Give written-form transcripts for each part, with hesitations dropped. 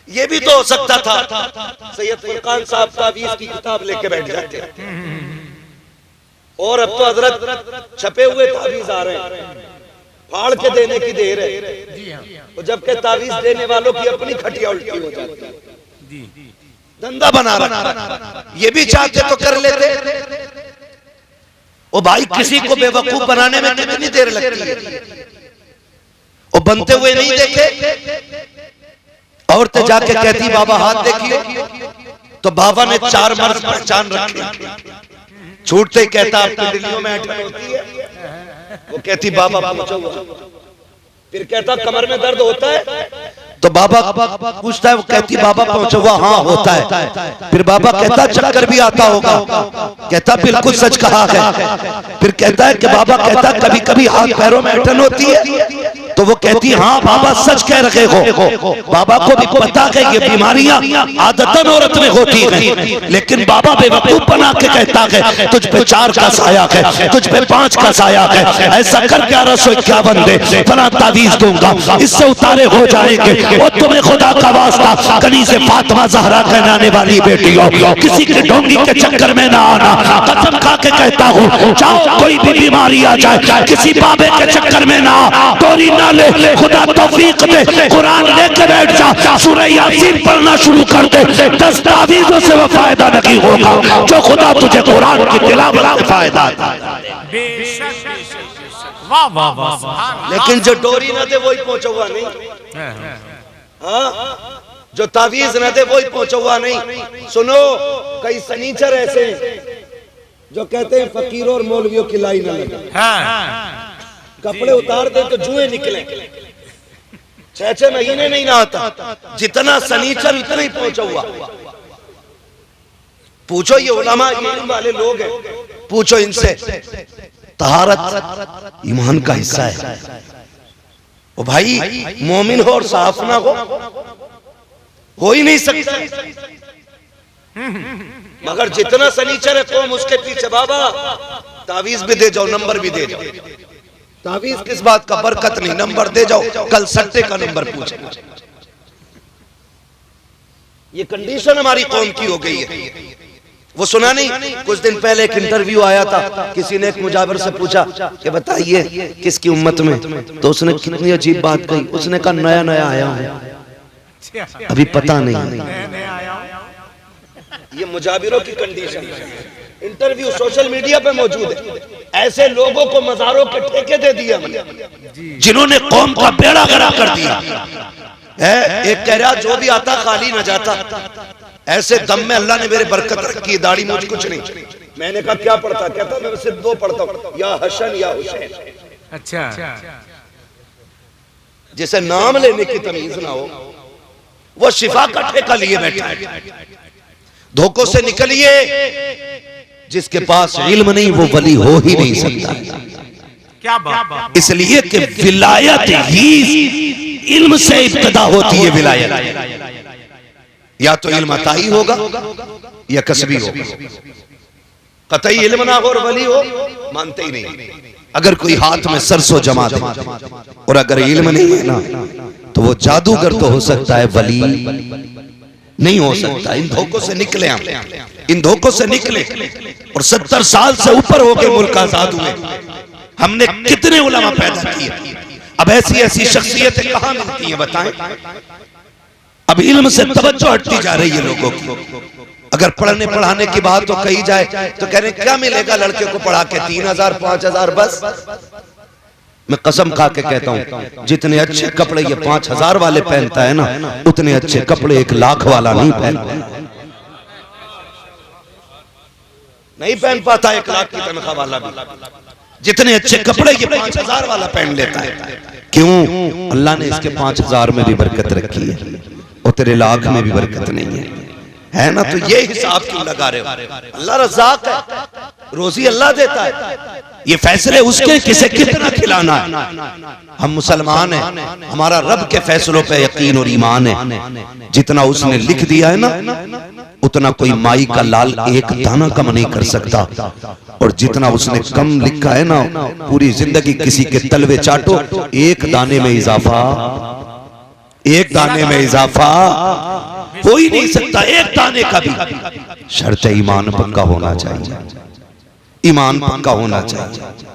ये भी तो हो सकता था सैयद फुरकान साहब तावीज़ की किताब लेके बैठ जाते और अब तो हजरत छपे हुए तावीज़ आ रहे हैं, फाड़ के देने की देर है। तो जबकि तावीज़ देने वालों की अपनी खटिया उल्टी हो जाती है, धंधा बना रहा। ये भी चाहते तो कर लेते। ओ भाई, किसी को बेवकूफ बनाने में कितनी देर लगती है? वो बनते हुए नहीं देखे। औरतें जाके कहती बाबा हाथ देखिए, तो बाबा ने 4 मर्ज पहचान रखे। छूटते ही कहता आपकी दिल्लियों में ऐठन होती है? वो कहती बाबा पूछो। फिर कहता कमर में दर्द होता है? तो बाबा पूछता है, वो कहती बाबा पहुंचा हुआ, हाँ होता है। फिर बाबा कहता चक्कर भी आता होगा? कहता बिल्कुल सच कहा है। फिर कहता है कि बाबा कहता कभी कभी हाथ पैरों में ऐंठन होती है? तो वो कहती हाँ बाबा सच कह रहे हो। बाबा को भी पता है ये बीमारियां आदतन औरत में होती हैं, लेकिन बाबा बेवकूफ बना के कहता है तुझ पे 4 का साया है, तुझ पे 5 का साया है, ऐसा कर 1151 दे, फला तावीज़ दूंगा, इससे उतारे हो जाएंगे। और तुम्हें खुदा का वास्ता कनीज़े फातिमा ज़हरा कहलाने वाली बेटियों, किसी के ढोंगी के चक्कर में ना आना। कसम खा के कहता हूँ, चाहो कोई भी बीमारी आ जाए, किसी बाबे के चक्कर में ना, तोरी ना ले, खुदा तौफीक दे, कुरान लेके बैठ जा, सूरह यासीन पढ़ना शुरू कर दे, 10 तावीज़ों से वो फायदा नहीं होगा जो खुदा तुझे कुरान की तिलावत से फायदा देता है। लेकिन जो डोरी न दे वही पहुंचा हुआ नहीं, हाँ, जो तावीज़ न दे वही पहुंचा हुआ नहीं। सुनो, कई सनीचर ऐसे जो कहते हैं फकीरों और मौलवियों की लाई न लगे। कपड़े उतार दे तो जुए निकले, 6 महीने नहीं नहाता। जितना सनीचर उतना ही पहुंचा हुआ। पूछो, ये उलमा ईमान वाले लोग हैं, पूछो इनसे। तहारत ईमान का हिस्सा है। ओ भाई, मोमिन हो और साफ ना हो ही नहीं सकता। मगर जितना सनीचर है कौम, उसके पीछे बाबा तावीज़ भी दे जाओ, नंबर भी दे जाओ। तावीज़ किस बात का? बरकत नहीं, नंबर दे जाओ, कल सट्टे का नंबर पूछे। ये कंडीशन हमारी कौम की हो गई है। वो सुना नहीं, कुछ दिन पहले एक इंटरव्यू आया था, किसी ने एक मुजावर से पूछा कि बताइए किसकी उम्मत में, तो उसने कितनी अजीब बात कही। उसने कहा नया नया आया हूं, अभी पता नहीं। ये मुजाविरों की कंडीशन है। इंटरव्यू सोशल मीडिया पे मौजूद है। ऐसे लोगों को मज़ारों के ठेके दे दिए जिन्होंने कौम का बेड़ा गरा कर दिया। एक कह रहा जो भी आता खाली न जाता। ऐसे दम में अल्लाह ने मेरे बरकत रखी, दाढ़ी मूंछ कुछ नहीं। मैंने कहा क्या पढ़ता? कहता मैं सिर्फ 2 पढ़ता हूँ, या हसन या हुसैन। अच्छा, जिसे नाम लेने की तमीज ना हो वो शिफा का ठेका लिए बैठा है। धोखों से निकलिए। जिसके पास इल्म नहीं वो वली हो ही नहीं सकता। क्या बात? इसलिए कि विलायत ही इल्म से इब्तिदा होती है। विलायत या तो इल्म अताई होगा या कसबी होगा। कतई इल्म ना हो और वली हो, मानते ही नहीं। अगर कोई हाथ में सरसों जमा दे और अगर इल्म नहीं है ना, तो वो जादूगर तो हो सकता है, वली नहीं हो सकता। इन धोखों से निकले हम, इन धोखों से निकले। और 70 साल से ऊपर हो गए मुल्क आजाद हुए, हमने कितने उलमा पैदा किए। अब ऐसी ऐसी शख्सियतें कहां मिलती हैं बताएं? अब इल्म से तवज्जो हटती जा रही है लोगों की। अगर पढ़ने पढ़ाने की बात तो कही जाए तो कह रहे क्या मिलेगा लड़के को पढ़ा के? 3000 5000 बस। मैं कसम खा के कहता हूँ, जितने अच्छे कपड़े ये 5000 वाले पहनता है ना, उतने अच्छे कपड़े 1 लाख वाला नहीं पहन पाता। 1 लाख की तनख्वाह वाला भी जितने अच्छे कपड़े ये 5000 वाला पहन लेता है। क्यों? अल्लाह ने इसके 5000 में भी बरकत रखी है और तेरे लाख में भी बरकत नहीं है ना? तो ये हिसाब क्यों लगा रहे हो? अल्लाह रज़ाक है, रोजी अल्लाह देता है। ये फैसले उसके किसे कितना खिलाना है। हम मुसलमान हैं, हमारा रब के फैसलों पे यकीन और ईमान है। जितना उसने लिख दिया है ना, उतना कोई माई का लाल एक दाना कम नहीं कर सकता। और जितना उसने कम लिखा है ना, पूरी जिंदगी किसी के तलवे चाटो, एक दाने में इजाफा कोई नहीं सकता एक दाने का भी, शर्त ईमान पक्का होना चाहिए, ईमान पक्का होना चाहिए।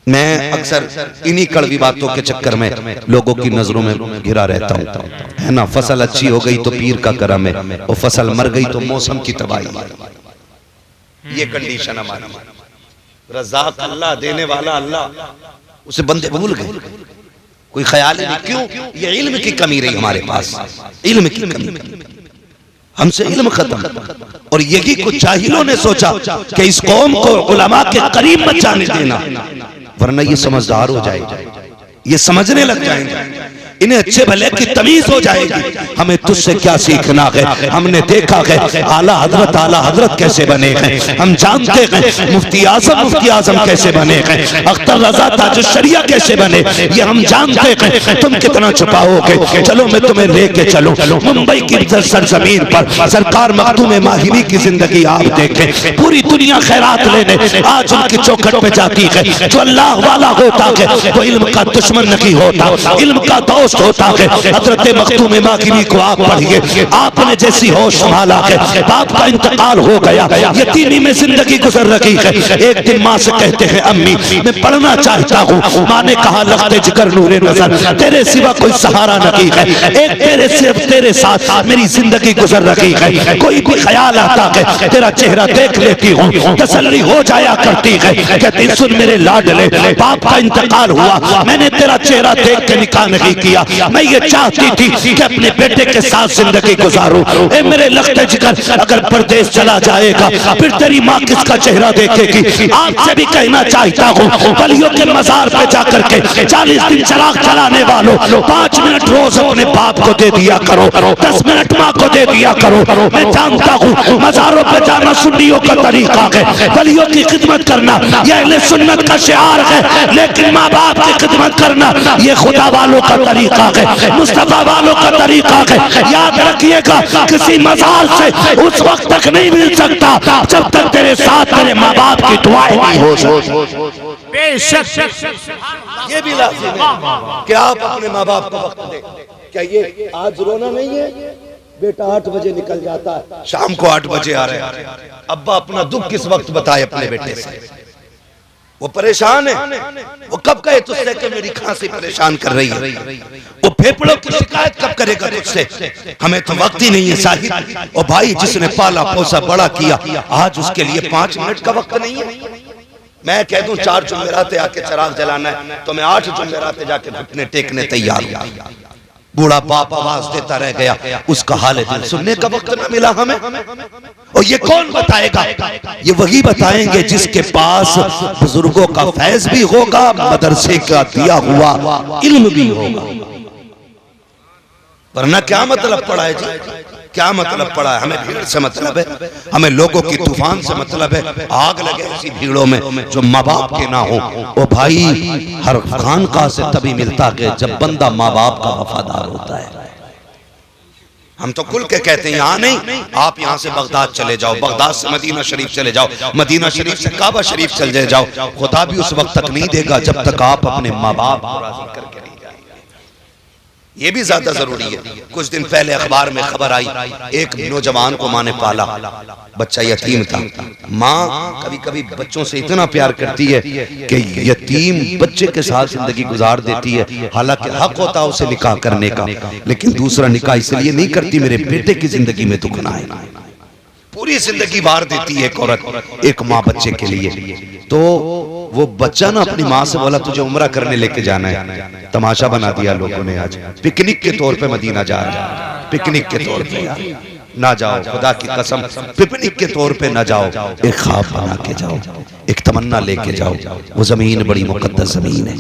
मैं अक्सर इन्हीं कड़वी बातों के चक्कर में लोगों की नजरों में घिरा रहता हूँ, है ना। फसल अच्छी हो गई तो पीर का करम है, और फसल मर गई तो मौसम की तबाही है। ये कंडीशन हमारी। रज़ाक अल्लाह, देने वाला अल्लाह, उसे बंदे भूल गए, कोई ख्याल ही नहीं। क्यों? ये इल्म की कमी रही हमारे पास, इल्म की कमी, हमसे इल्म खत्म। और यही कुछ जाहिलों ने सोचा कि इस कौम को उलमा के करीब मत जाने देना, वरना ये समझदार हो जाएगा, ये समझने लग जाएंगे, इन्हें अच्छे भले की तमीज हो जाएगी। हमें तुझसे क्या सीखना है, हमने देखा है आला हजरत कैसे बने हैं, हम जानते हैं मुफ्ती आजम कैसे बने हैं, अख्तर रजा ताज शरिया कैसे बने, ये हम जानते हैं। तुम कितना छुपाओगे, चलो मैं तुम्हें लेके चलूं मुंबई की सरजमीन पर, सरकार मखदूम माहिरी की जिंदगी आप देखें। पूरी दुनिया खैरात लेने आज उनकी चौखट पे जाती है। जो अल्लाह वाला होता है वो इल्म का दुश्मन नहीं होता, इल्म का दोस्त होता है। हजरत मखदूम मागिरी को आप पढ़िए, आपने जैसी होश संभाला है, बाप का इंतकाल हो गया, यतीमी में जिंदगी गुजर रही है। एक दिन माँ से कहते हैं अम्मी मैं पढ़ना चाहता हूँ। माँ ने कहा लख्ते जिगर नूरे नजर, तेरे सिवा कोई सहारा नहीं है, एक तेरे सिर्फ तेरे साथ मेरी जिंदगी गुजर रही है। कोई भी ख्याल आता है तेरा चेहरा देख लेती हूँ, तसल्ली हो जाया करती है। कहती सुन मेरे लाडले, बाप का इंतकाल हुआ, मैंने तेरा चेहरा देख के निकाह नहीं किया, मैं ये चाहती थी कि अपने बेटे के साथ जिंदगी गुजारूं। ए मेरे लख्ते जिगर, अगर परदेश चला जाएगा फिर तेरी माँ किसका चेहरा देखेगी। आपसे भी कहना चाहता हूँ वलियों के मजार पे जाकर के 40 दिन चिराग जलाने वालों 5 मिनट रोज अपने बाप को दे दिया करो, 10 मिनट माँ को दे दिया करो। मैं जानता हूँ मजारों पे जाना सुन्नियों का तरीका है, वलियों की खिदमत करना यह अहले सुन्नत का शिआर है, लेकिन माँ बाप की खिदमत करना ये खुदा वालों का तरीका है, मुस्तफा वालों का तरीका है। याद रखिएगा किसी मजाल से उस वक्त तक नहीं मिल सकता जब तक तेरे साथ तेरे माँ बाप की दुआएं नहीं हो। बेशक ये भी लाजिम है कि आप अपने माँ बाप को वक्त दें। क्या ये आज रोना नहीं है, बेटा 8 बजे निकल जाता है, शाम को 8 बजे आ रहे हैं, अब्बा अपना दुख किस वक्त बताए अपने बेटे से, वो परेशान है, वो कब कहे तुझसे कि मेरी खांसी परेशान कर रही है, वो फेफड़ों की शिकायत कब करेगा तुझसे, हमें तो वक्त ही नहीं है साहिब। और भाई जिसने पाला पोसा बड़ा किया, आज उसके लिए 5 मिनट का वक्त नहीं है। मैं कह दूं 4 जुमेराते आके चिराग जलाना है तो मैं 8 जुमेराते जाके घुटने टेकने तैयार हूं। बूढ़ा बाप आवाज देता रह गया, उसका हाल दिल सुनने का वक्त न मिला हमें। और ये कौन बताएगा, ये वही बताएंगे जिसके पास बुजुर्गों का फैज भी होगा, मदरसे का दिया हुआ इल्म भी होगा। वरना क्या मतलब पड़ा है जी, क्या मतलब पड़ा है। हमें भीड़ से मतलब है, हमें लोगों की तूफान से मतलब है। आग लगे ऐसी भीड़ों में जो माँ बाप के ना हो। ओ भाई हर खानकाह से तभी मिलता है जब बंदा माँ बाप का वफादार होता है। हम तो खुल के कहते हैं यहाँ नहीं, आप यहाँ से बगदाद चले जाओ, बगदाद से मदीना शरीफ चले जाओ, मदीना शरीफ से काबा शरीफ चले जाओ, खुदा भी उस वक्त तक नहीं देगा जब तक आप अपने माँ बाप को राजी करके नहीं जाएंगे। ये भी ज्यादा जरूरी है। कुछ दिन पहले अखबार में खबर आई, एक नौजवान को माँ ने पाला, बच्चा यतीम था। माँ कभी कभी बच्चों से इतना प्यार करती है कि यतीम बच्चे के साथ जिंदगी गुजार देती है। हालांकि हक होता है उसे निकाह करने का, लेकिन दूसरा निकाह इसलिए नहीं करती मेरे बेटे की जिंदगी में दुख ना आए। पूरी जिंदगी बार देती है एक औरत एक माँ बच्चे के लिए। तो वो बच्चा ना अपनी माँ से बोला तुझे उम्रा करने लेके जाना है। तमाशा बना दिया लोगों ने, आज पिकनिक के तौर पे मदीना जा रहा है, पिकनिक के तौर पे ना जाओ, खुदा की कसम पिकनिक के तौर पे ना जाओ, एक ख्वाब बना के जाओ, एक तमन्ना लेके जाओ। वो जमीन बड़ी मुकद्दस जमीन है,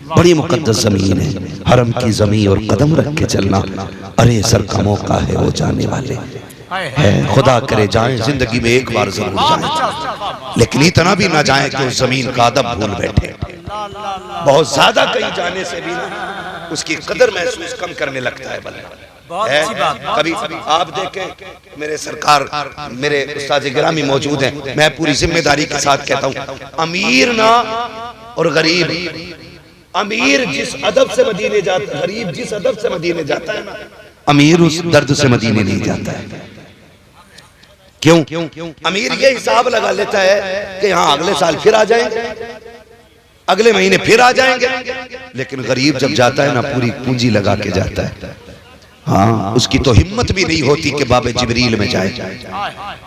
बड़ी मुकद्दस जमीन है, हरम की जमीन और कदम रख के चलना। अरे सर का मौका है वो जाने वाले है, खुदा करे जाएं जिंदगी में एक बार जरूर जाएं, लेकिन इतना भी ना जाएं कि उस जमीन का अदब भूल बैठे। बहुत ज्यादा कहीं जाने से भी ना उसकी कदर महसूस कम करने लगता है। कभी आप देखें मेरे सरकार मेरे उस्ताद गिरामी मौजूद हैं, मैं पूरी जिम्मेदारी के साथ कहता हूँ, अमीर ना और गरीब, अमीर जिस अदब से मदीने जाता, गरीब जिस अदब से मदीने जाता है ना, अमीर उस दर्द से मदीने नहीं जाता है। क्यों? अमीर ये हिसाब लगा लेता है कि यहाँ अगले साल फिर आ जाएंगे, अगले महीने फिर आ जाएंगे। लेकिन गरीब जब जाता है ना, पूरी पूंजी लगा के जाता है। हाँ, उसकी तो हिम्मत भी नहीं होती कि बाबे जिब्रील में जाए।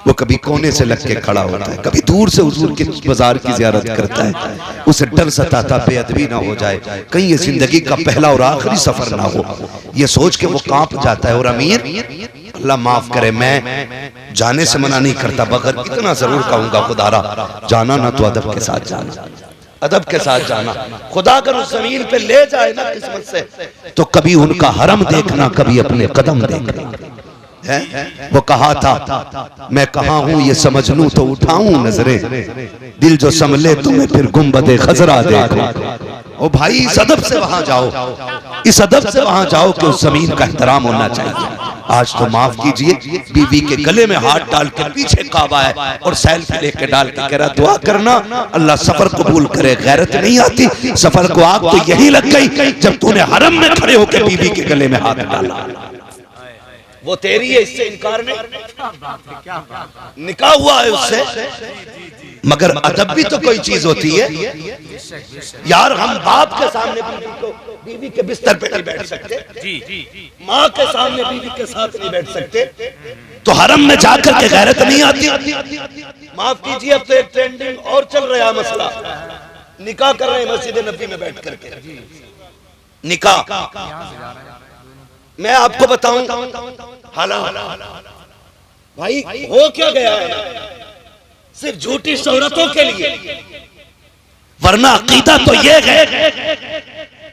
वो कभी कोने से लग के खड़ा होता है, कभी दूर से हुजूर के बाजार की जियारत करता है। उसे डर सताता बेअदबी ना हो जाए, कहीं ये जिंदगी का पहला और आखिरी सफर ना हो, ये सोच के वो कांप जाता है। और अमीर, अल्लाह माफ करे, मैं जाने से मना नहीं करता, मगर इतना जरूर कहूंगा, खुदारा जाना ना तो अदब के साथ जाना, अदब के साथ जाना। खुदा अगर उस जमीन पे ले जाए ना किस्मत से, तो कभी उनका हरम देखना, कभी अपने कदम देखना है। वो कहा था, मैं कहाँ हूँ ये समझ लूं तो उठाऊं नजरें, दिल जो संभले तो मैं फिर गुंबदे खजरा देखूं। ओ भाई, इस अदब से वहां जाओ, इस अदब से वहां जाओ कि उस जमीन का एहतराम होना चाहिए। आज तो माफ कीजिए, बीवी के गले में हाथ डाल के पीछे काबा है और सेल्फी लेके डाल के कह रहा दुआ करना अल्लाह सफर कबूल करे। गैरत नहीं आती? सफर को आग तो यही लग गई जब तूने हरम में खड़े होकर बीवी के गले में हाथ डाला। वो तेरी है, इससे इनकार नहीं, निकाह हुआ है उससे, मगर अदब भी तो कोई चीज होती है यार। हम बाप के सामने बीवी के बिस्तर पे नहीं बैठ सकते, माँ के सामने बीवी के साथ नहीं बैठ सकते, तो हरम में जाकर के गैरत नहीं आती? माफ कीजिए, अब तो एक ट्रेंडिंग और चल रहा है मसला, निकाह कर रहे हैं मस्जिद नबी में बैठ करके। निकाह मैं आपको बताऊं, भाई हो क्या गया है, सिर्फ झूठी शोहरतों के लिए, वरना अकीदा तो ये है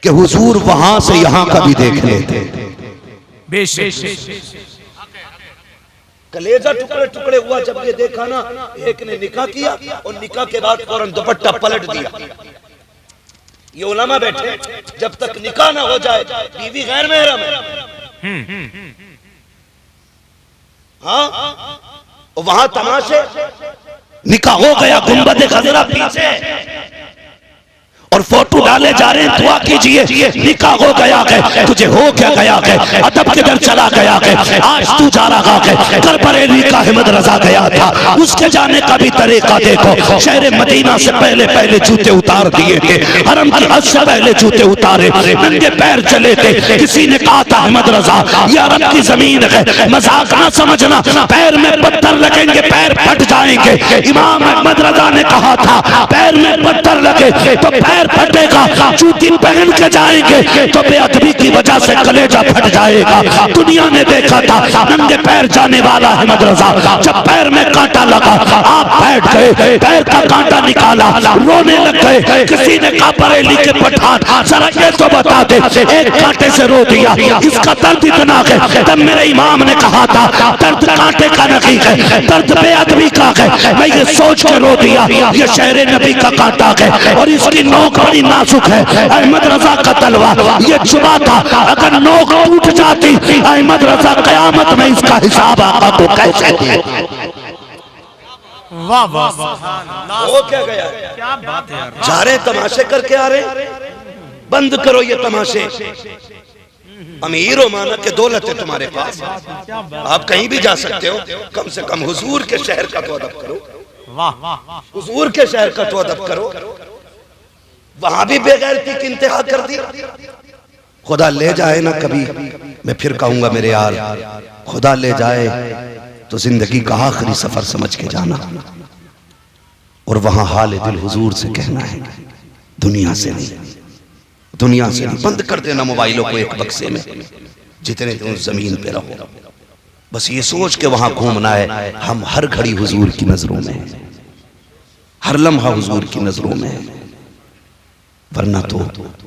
कि हुजूर वहां से यहां का भी देख लेते। कलेजा टुकड़े टुकड़े हुआ जब ये देखा ना, एक ने निकाह किया और निकाह के बाद फौरन दुपट्टा पलट दिया। ये उलमा बैठे, जब तक निकाह ना हो जाए बीवी गैर महरम है। हाँ, वहां तमाशे, निकाह हो गया, गुंबद खजरा पीछे और फोटो डाले जा रहे हैं, दुआ कीजिए, निकाह हो गया है, तुझे हो क्या गया है, अदब किधर चला गया है, आज तू जा रहा है। कर बरेली का अहमद रजा गया था, उसके जाने का भी तरीका देखो। शहर मदीना से पहले पहले जूते उतार दिए थे, हरम की हद से पहले जूते उतारे, नंगे पैर चले थे। किसी ने कहा था अहमद रजा ये अरब की जमीन है, मजाक ना समझना, पैर में पत्थर लगेंगे, पैर फट जाएंगे। इमाम अहमद रजा ने कहा था पैर में पत्थर लगे तो पैर फटेगा, जूती पहन के जाएंगे तो बेअदबी की वजह से कलेजा फट जाएगा। दुनिया ने देखा था नंगे पैर जाने वाला अहमद रजा, जब पैर में कांटा लगा आप बैठ गए, पैर का कांटा निकाला, रोने लग गए। किसी ने कहा बरेली के पठान जरा ये तो बता दे, एक कांटे से रो दिया, इसका दर्द इतना है। तब मेरे इमाम ने कहा था दर्द कांटे का नहीं है, दर्द बेअदबी का है। मैं ये सोच के रो दिया ये शहर नबी का कांटा है और इसकी नोक बड़ी नाजुक है। अहमद रजा का तलवार ये चुबा था, अगर नोक टूट जाती अहमद रजा कयामत में इसका हिसाब आका को कैसे दे। वाह वाह वाह, हो क्या गया, क्या बात है यार। जा रहे तमाशे करके आ रहे, बंद करो ये तमाशे। अमीर हो माना के दौलत है तुम्हारे पास, आप कहीं भी जा सकते हो, कम से कम हुजूर के शहर का तो अदब करो। हुजूर के शहर का तो अदब करो। वहां भी बेगैरती की इंतहा कर दी। खुदा ले जाए ना कभी, मैं फिर कहूंगा मेरे यार, खुदा ले जाए तो जिंदगी का आखिरी सफर समझ के जाना और वहां हाल दिल हुजूर से कहना है, दुनिया से नहीं, दुनिया से नहीं। बंद कर देना मोबाइलों को एक बक्से में, जितने तुम जमीन पे रहो, बस ये सोच के वहां घूमना है हम हर घड़ी हुजूर की नजरों में, हर लम्हा हुजूर की नजरों में। वरना तो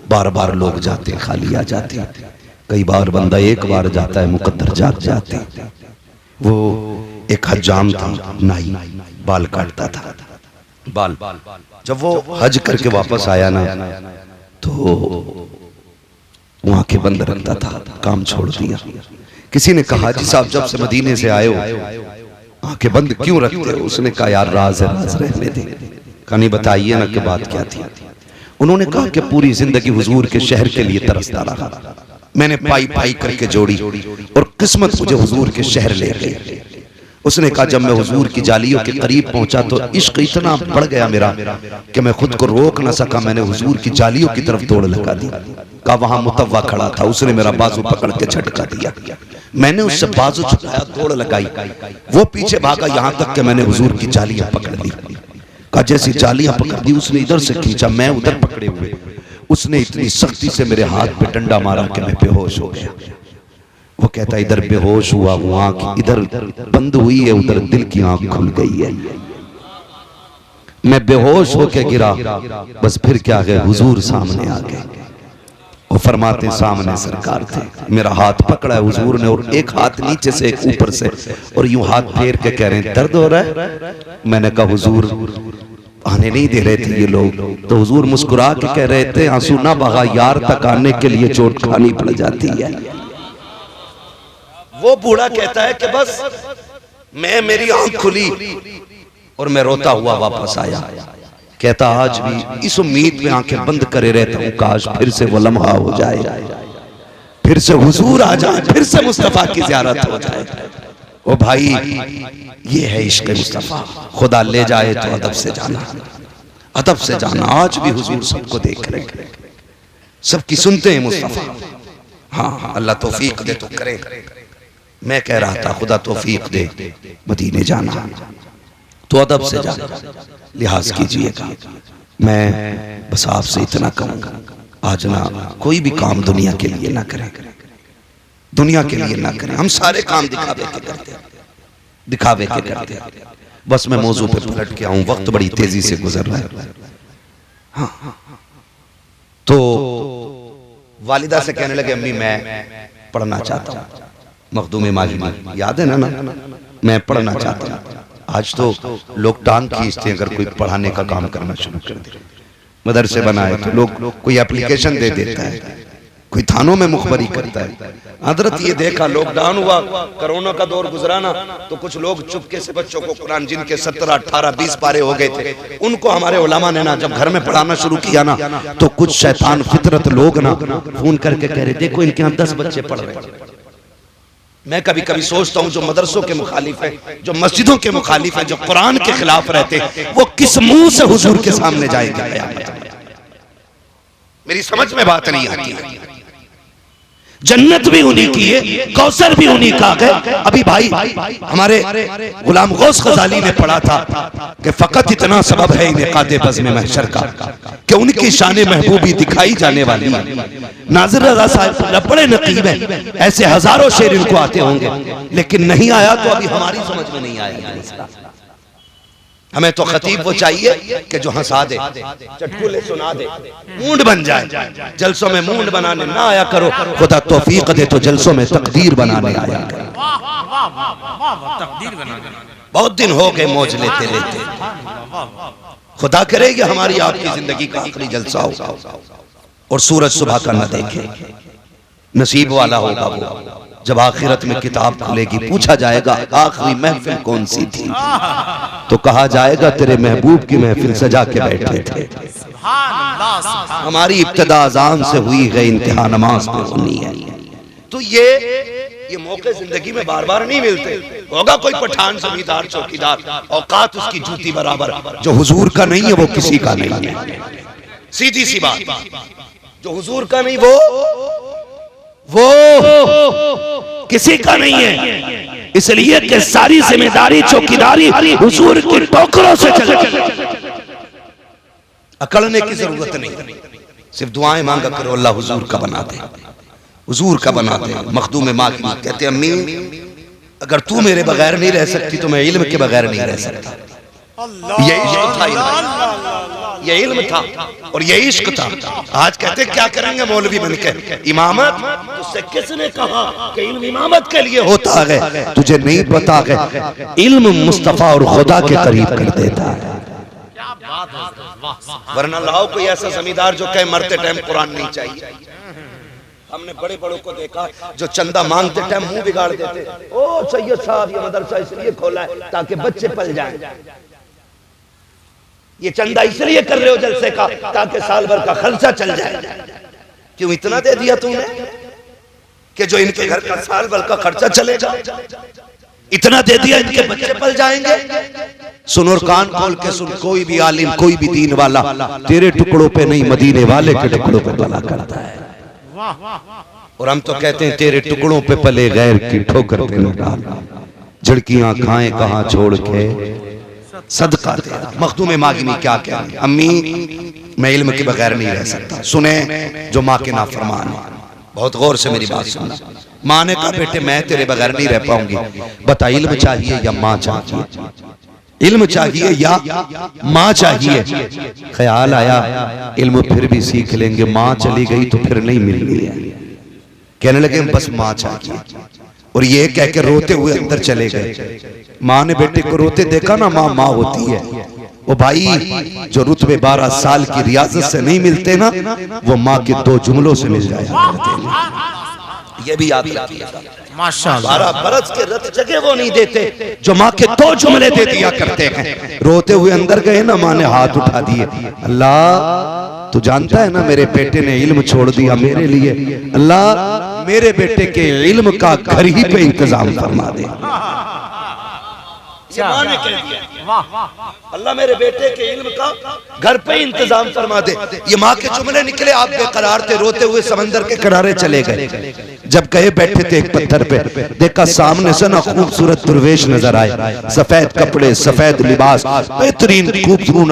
बार बार लोग जाते खाली आ जाते, कई बार बंदा एक बार जाता है मुकद्दर जाग जाते। वो एक हज्जाम था, नाई, बाल काटता था, बाल जब वो हज करके वापस आया ना तो वो आंखें बंद रखता था, काम छोड़ दिया। किसी ने कहा जी साहब जब से मदीने से आए हो आंखें बंद क्यों रखते हो? उसने कहा यार राज है, राज रहने दे। कहा नहीं बताइए ना कि बात क्या थी। उन्होंने कहा कि पूरी जिंदगी हुजूर के शहर के लिए तरसता रहा, मैंने पाई पाई करके जोड़ी और किस्मत मुझे हुजूर के शहर ले गई। उसने कहा जब मैं हुजूर की जालियों के करीब पहुंचा तो इश्क इतना बढ़ गया मेरा कि मैं खुद को रोक ना सका। मैंने हुजूर की जालियों की तरफ दौड़ लगा दी। कहा वहां मुतव्वा खड़ा था, उसने मेरा बाजू पकड़ के झटका दिया। मैंने उससे बाजू छुड़ाया, दौड़ लगाई, वो पीछे भागा यहां तक कि मैंने हुजूर की जालियां पकड़ ली। कहा जैसी जालियां पकड़ दी उसने इधर से खींचा, मैं उधर पकड़े हुए। उसने इतनी सख्ती से मेरे हाथ पे डंडा मारा कि मैं बेहोश हो गया। वो कहता इधर बेहोश हुआ, वो आंख इधर बंद हुई है, उधर दिल की आंख खुल गई है। मैं बेहोश होके गिरा, बस फिर क्या गए हुजूर सामने आ गए। वो फरमाते सामने सरकार थे, मेरा हाथ पकड़ा है हुजूर ने और एक हाथ नीचे से एक ऊपर से, और यूं हाथ फेर के कह रहे हैं दर्द हो रहा है। मैंने कहा हुजूर आने नहीं दे रहे थे ये लोग। तो हुजूर मुस्कुरा के कह रहे थे आंसू ना बहा, यार तक आने के लिए चोट खानी पड़ जाती है। वो बूढ़ा कहता है कि बस मेरी आंख खुली और मैं रोता हुआ वापस आया। कहता आज भी इस उम्मीद में आंखें बंद करे रहता हूं, काश फिर से वो लम्हा हो जाए, फिर से हुजूर आ जाए, फिर से मुस्तफा की ज़ियारत हो जाए। ओ भाई ये है इश्क मुस्तफा। खुदा ले जाए तो अदब से जाना, अदब से जाना। आज भी हुजूर सबको देख रहे हैं, सबकी सुनते हैं मुस्तफा। हाँ अल्लाह तौफीक दे तो करे। मैं कह रहा था खुदा तौफीक दे मदीने जाना तो अदब से जाना, लिहाज कीजिएगा। मैं बस आपसे इतना कहूंगा, आज ना कोई भी काम दुनिया के लिए ना करें, दुनिया के लिए ना करें। हम सारे काम दिखावे के करते हैं, दिखावे के करते हैं। बस मैं मौजू पे पलट के आऊं, वक्त बड़ी तेजी से गुजर रहा है। हाँ तो वालिदा से कहने लगे अम्मी मैं पढ़ना चाहता हूँ। मखदूम माहिनी याद है ना, मैं पढ़ना चाहता हूँ। आज तो लोग टांग खींचते हैं अगर कोई पढ़ाने का काम करना शुरू कर दे। मदरसे बनाए तो लोग कोई एप्लीकेशन दे देता है, कोई थानों में मुखबरी करता है। हजरत ये देखा लॉकडाउन हुआ, कोरोना का दौर गुजराना, तो कुछ लोग चुपके से बच्चों को कुरान जिनके 17, 18, 20 पारे हो गए थे, उनको हमारे उलमा ने ना जब घर में पढ़ाना शुरू किया ना, तो कुछ शैतान फितरत लोग ना फोन करके कह रहे देखो इनके यहाँ 10 बच्चे पढ़ रहे हैं। मैं कभी कभी सोचता हूँ जो मदरसों के मुखालिफ हैं, जो मस्जिदों के मुखालिफ हैं, जो कुरान के खिलाफ रहते हैं, वो किस मुंह से हुजूर के सामने जाएंगे? मेरी समझ में बात नहीं आती। जन्नत भी उन्हीं की है, कौसर भी उन्हीं का है। अभी भाई हमारे गुलाम गौस गजाली ने पढ़ा था कि फकत इतना सबब है इनेकादे बज़्म महशर का कि उनकी शान महबूबी दिखाई जाने वाली। नाज़िर रज़ा साहब बड़े नकीब हैं, ऐसे हजारों शेर इनको आते होंगे, लेकिन नहीं आया तो अभी हमारी समझ में नहीं आया। हमें तो खतीब वो चाहिए कि जो हंसा दे, चटकुले सुना दे, मूड बन जाए। जलसों में मूड बनाने ना आया करो, खुदा तौफीक दे तो जलसों में तकदीर बनाने आया करो। बहुत दिन हो गए मौज लेते लेते, खुदा करे कि हमारी आपकी जिंदगी का आखिरी जलसा हो और सूरज सुबह का न देखे। नसीब वाला होगा वो जब आखिरत में किताब खुलेगी, पूछा जाएगा आखिरी महफिल कौन सी थी, तो कहा जाएगा तेरे महबूब की महफिल सजा के बैठे थे। हमारी इब्तिदा अज़ान से हुई है, इंतहा नमाज पे होनी है। तो ये मौके जिंदगी में बार बार नहीं मिलते। होगा कोई पठान, जमींदार, चौकीदार, औकात उसकी जूती बराबर, जो हुजूर का नहीं है वो किसी का नहीं है। सीधी सी बात, जो हुजूर का नहीं वो किसी का नहीं है, इसलिए कि सारी जिम्मेदारी चौकीदारी हुजूर के टोकरों से चले। अकड़ने की जरूरत नहीं, सिर्फ दुआएं मांगा करो अल्लाह हुजूर का बना दे, हुजूर का बना दे। मखदूम माखनी कहते अम्मी अगर तू मेरे बगैर नहीं रह सकती तो मैं इल्म के बगैर नहीं रह सकता। ये इल्म था और ये इश्क था। आज कहते क्या करेंगे मौलवी बनकर इमामत, उससे किसने कहा कि इल्म इमामत के लिए होता है? तुझे नहीं पता है इल्म मुस्तफा और खुदा के करीब कर देता है। वरना लाओ कोई ऐसा जमींदार जो कहे मरते टाइम कुरान नहीं चाहिए। हमने बड़े बड़ों को देखा जो चंदा मांगते टाइम मुंह बिगाड़ देते। ओ सैयद साहब ये मदरसा इसलिए खोला है ताकि बच्चे पल जाएं, ये चंदा इसलिए कर रहे हो जलसे का ताकि साल भर का खर्चा चल जाए। क्यों इतना दे दिया तूने? कि जो इनके घर का साल भर का खर्चा चलेगा, इतना दे दिया इनके बच्चे पल जाएंगे। सुन और कान खोल के सुन, कोई भी आलिम, कोई भी दीन वाला तेरे टुकड़ों पे नहीं, मदीने वाले के टुकड़ों पे भला करता है। और हम तो कहते हैं तेरे टुकड़ों पे पले गैर की ठोकर पे न डाल, झड़कियां खाएं कहां छोड़ के सदका दे। मखदूम मागिनी क्या कह रही, अम्मी मैं इल्म के बगैर नहीं रह सकता। सुने जो माँ के नाफरमान है, बहुत गौर से मेरी बात सुना। माँ ने कहा बेटे मैं तेरे बगैर नहीं रह पाऊंगी, बता इल्म चाहिए या माँ चाहिए, इल्म चाहिए या माँ चाहिए। ख्याल आया इल्म फिर भी सीख लेंगे, माँ चली गई तो फिर नहीं मिलनी है। कहने लगे बस माँ चाहिए। और ये कह के रोते हुए अंदर चले गए। माँ ने बेटे को रोते देखा ना, माँ माँ होती है। वो भाई जो रुतबे 12 साल की रियाजत से नहीं मिलते ना, वो माँ के 2 जुमलों से मिल जाया करते हैं। ये भी याद रखिएगा, माशाअल्लाह 12 बरस के रत जगह वो नहीं देते जो माँ के 2 जुमले दे दिया करते हैं। रोते हुए अंदर गए ना, माँ ने हाथ उठा दिए, अल्लाह तू जानता है ना मेरे बेटे ने इल्म छोड़ दिया मेरे लिए, अल्लाह मेरे बेटे के इल्म का घर ही पे इंतजाम फरमा दे। ये माँ ने कह दिया, अल्लाह मेरे बेटे के इल्म का घर पे इंतजाम फरमा दे। ये माँ के जुमले निकले, आप बेकरार थे, रोते हुए समंदर के किनारे चले गए। जब गए बैठे थे एक पत्थर पे, देखा सामने से ना खूबसूरत दुर्वेश नजर आए, सफेद कपड़े, सफेद लिबास, बेहतरीन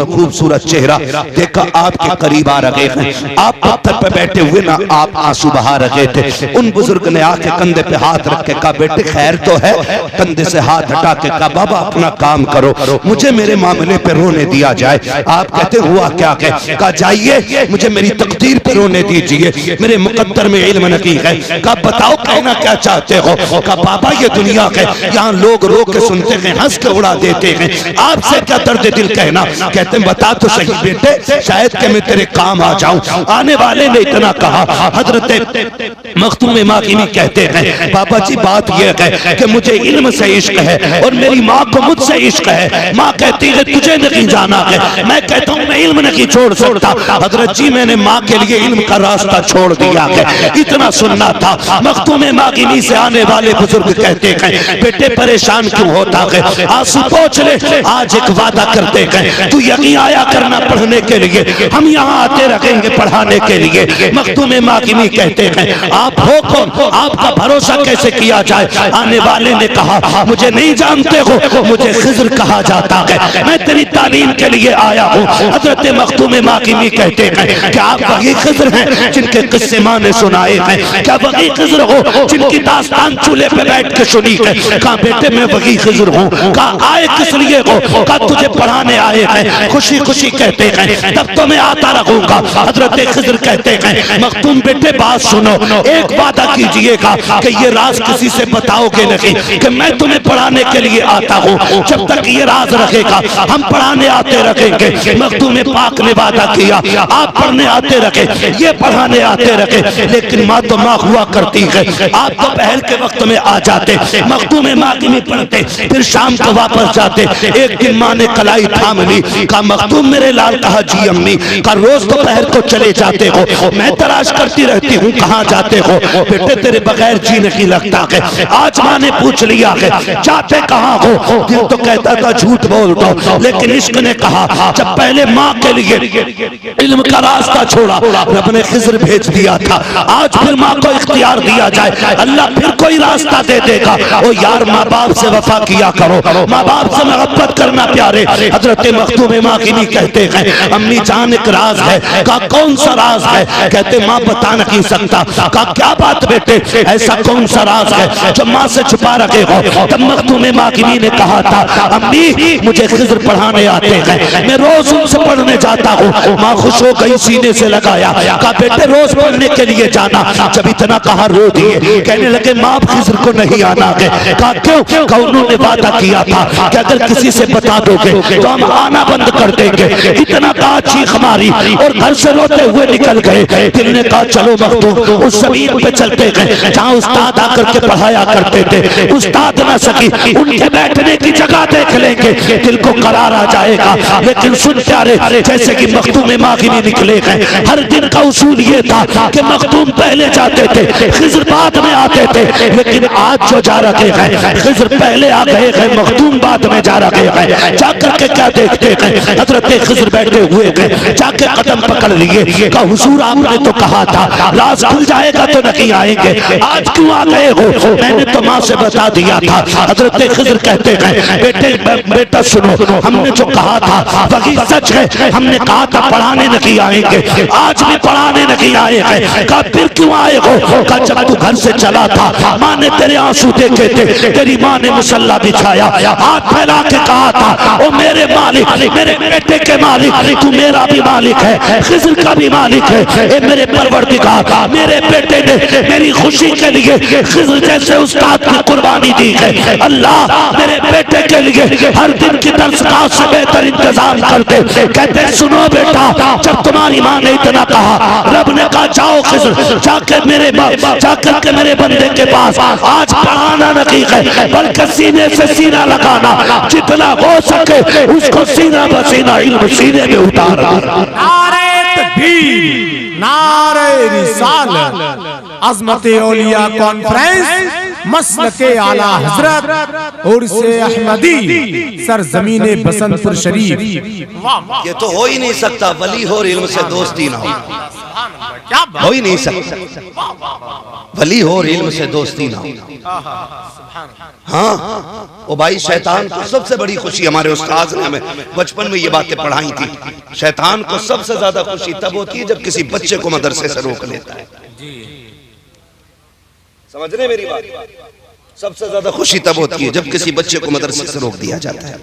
खूबसूरत चेहरा। देखा आपके करीब आ रहे हैं, आप पत्थर पे बैठे हुए ना आप आंसू बहा रहे थे। उन बुजुर्ग ने आके कंधे पे हाथ रख के कहा बेटे खैर तो है। कंधे से हाथ हटा के कहा बाबा अपना काम करो, मुझे मेरे मामले पे रोने दिया जाए। आप कहते हुआ क्या कहा जाइए मुझे मेरी तकदीर पे रोने दीजिए, मेरे मुकद्दर में इल्म नहीं है। कहा बताओ कहना क्या चाहते हो। कहा बाबा ये दुनिया है, यहाँ लोग रो के सुनते हैं, हंस के उड़ा देते हैं, आपसे क्या दर्द दिल कहना। कहते बता तो सही बेटे, शायद कि मैं तेरे काम आ जाऊं। आने वाले ने इतना कहा, हजरत मखदूम मागिनी कहते हैं बाबा जी बात यह है कि मुझे इल्म से इश्क है और मेरी माँ को मुझसे इश्क है। माँ कहती है तुझे नहीं जाना है, मैं कहता हूँ मैं इल्म नहीं छोड़ सकता। हजरत जी मैंने माँ के लिए इल्म का रास्ता छोड़ दिया है, इतना सुनना था। मखदूम मागिनी से आने वाले बुजुर्ग कहते हैं बेटे परेशान क्यों होता है, आंसू पोंछ ले, आज एक वादा करते हैं तू यहीं आया करना पढ़ने के लिए, हम यहाँ आते रहेंगे पढ़ाने के लिए। मखदूम मागिनी कहते हैं आप हो कौन, आपका भरोसा कैसे किया जाए। आने वाले ने कहा मुझे नहीं जानते हो, मुझे खिज़्र कहा जाता है, मैं तेरी तालीम के लिए आया हूँ। हजरत मखदूम मागिनी कहते हैं क्या आप वही खिज़्र हैं जिनके किस्से माँ ने सुनाए हैं, क्या वही खिज़्र हो जिनकी दास्तान चूल्हे पे बैठ के सुनी है। कहा बेटे मैं वही खिज़्र हूँ। कहा आए किस लिए हो, कहा तुझे पढ़ाने आए हैं। खुशी खुशी कहते हैं तब तो मैं आता रहूंगा। हजरत खिज़्र कहते हैं मखदूम बेटे बात सुनो, एक वादा कीजिएगा कि ये राज किसी से बताओगे नहीं कि मैं तुम्हें पढ़ाने के लिए आता हूँ। जब तक ये राज रखेगा हम पढ़ाने आते रखेंगे। मखदूम पाक ने वादा किया आप पढ़ने आते रखे, ये पढ़ाने आते रखे, लेकिन माँ तो माँ हुआ करती है। आप तो पहल के वक्त में आ जाते, मखदूम मागिनी पढ़ते, फिर शाम को वापस जाते। एक दिन माँ ने कलाई थाम ली, कहा मखदूम मेरे लाल। कहा जी अम्मी। कहा रोज दोपहर को चले जाते हो, मैं तलाश करती रहती हूँ कहाँ जाते हो। बेटे तेरे बगैर जी नहीं लगता है। आज माँ ने पूछ लिया है जाते कहाँ हो, दिल तो कहता था झूठ बोल दो, लेकिन इश्क ने कहा जब पहले माँ के लिए इल्म का रास्ता छोड़ा रब ने खिज़्र भेज दिया था, आज फिर माँ को इख्तियार दिया जाए, अल्लाह फिर कोई रास्ता दे देगा। ओ यार माँ बाप से वफा किया करो, माँ बाप से मोहब्बत करना प्यारे। हजरत मखदूम मागिनी कहते हैं अम्मी जान एक राज है। कहा कौन सा राज है। कहते माँ बता नहीं सकता। कहा क्या बात बेटे, ऐसा कौन सा राज है जो माँ से छुपा रखे हो। तब मखदूम मागिनी ने कहा था अम्मी मुझे खिज़्र पढ़ाने आते हैं, मैं रोज उनसे पढ़ने जाता हूँ। माँ खुश हो गई, सीने से लगाया, कहा बेटे रोज पढ़ने के लिए जाना। जब इतना कहा रो दिए, कहने लगे माँ खिज़्र को नहीं आना है। कहा क्यों। कहा उन्होंने वादा किया था कि अगर किसी से बता दोगे तो हम आना बंद कर देंगे। इतना कहा चीख मारी और घर से रोते हुए निकल गए। दिल ने कहा चलो मखदूम उस ज़मीन पे चलते गए जहाँ उस्ताद आकर के पढ़ाया करते थे। उस्ताद ना सकी, उनके बैठने की जगह देख लेंगे दिल को करार आ जाएगा। लेकिन सुन प्यारे, जैसे कि मखदूम मागिनी निकले गए, हर दिन का उसूल ये था कि मखदूम पहले जाते थे, खिज़र बाद में आते थे। लेकिन आज जो जा रखे हैं, खिज़र पहले आ गए हैं, मखदूम बाद में जा रखे हैं। जाकर के क्या देखते हैं, हजरत खिज़र बैठे हुए हैं, जाके कदम पकड़ लिए, कहा हुजूर आपने तो कहा था राज खुल जाएगा तो नहीं आएंगे, आज क्यों आ गए हो? मैंने तो माँ से बता दिया था। हजरत खिज़र कहते हैं बेटा सुनो, हमने जो कहा था वही सच है। हमने कहा था पढ़ाने नहीं आएंगे, आज भी पढ़ाने नहीं आए हैं। कहा फिर क्यों आए हो? कहा जब तू घर से चला था माँ ने तेरे आंसू देखे थे, तेरी माँ ने मुसल्ला बिछाया, हाथ फैला के कहा था ओ मेरे मालिक, मेरे बेटे के मालिक, तू मेरा भी मालिक है, खिज़र का भी मालिक है। ए मेरे परवरदिगार, मेरे बेटे ने मेरी खुशी के लिए खिज़र जैसे उस्ताद की कुर्बानी दी है। अल्लाह मेरे बेटे के लिए हर दिन की दरसगाह से बेहतर इंतजाम कर दे। कहते सुनो बेटा, जब तुम्हारी माँ ने इतना कहा, रब ने कहा जाओ खिज़र, जाकर के मेरे बंदे के पास आज पढ़ाना नहीं है बल्कि सीने से सीना लगाना, जितना हो सके उसको सीना बसीना इल्म सीने में उतार। नारे तकबीर, नारे रिसालत, अज़मत औलिया कॉन्फ्रेंस, मसलके आला हजरत उर्से अहमदी, सरजमीने बसंतपुर शरीफ। ये तो हो ही नहीं सकता, वली हो और इल्म से दोस्ती ना हो, क्या हो ही नहीं सकता। वली हो और इल्म से दोस्ती ना हो। हाँ ओ भाई, शैतान को सबसे बड़ी खुशी, हमारे उस्ताद ने हमें बचपन में ये बातें पढ़ाई थी, शैतान को सबसे ज्यादा खुशी तब होती है जब किसी बच्चे को मदरसे से रोक लेता है। समझ रहे मेरी बात? सबसे ज्यादा खुशी तब होती है जब किसी बच्चे को मदरसे से रोक दिया जाता है,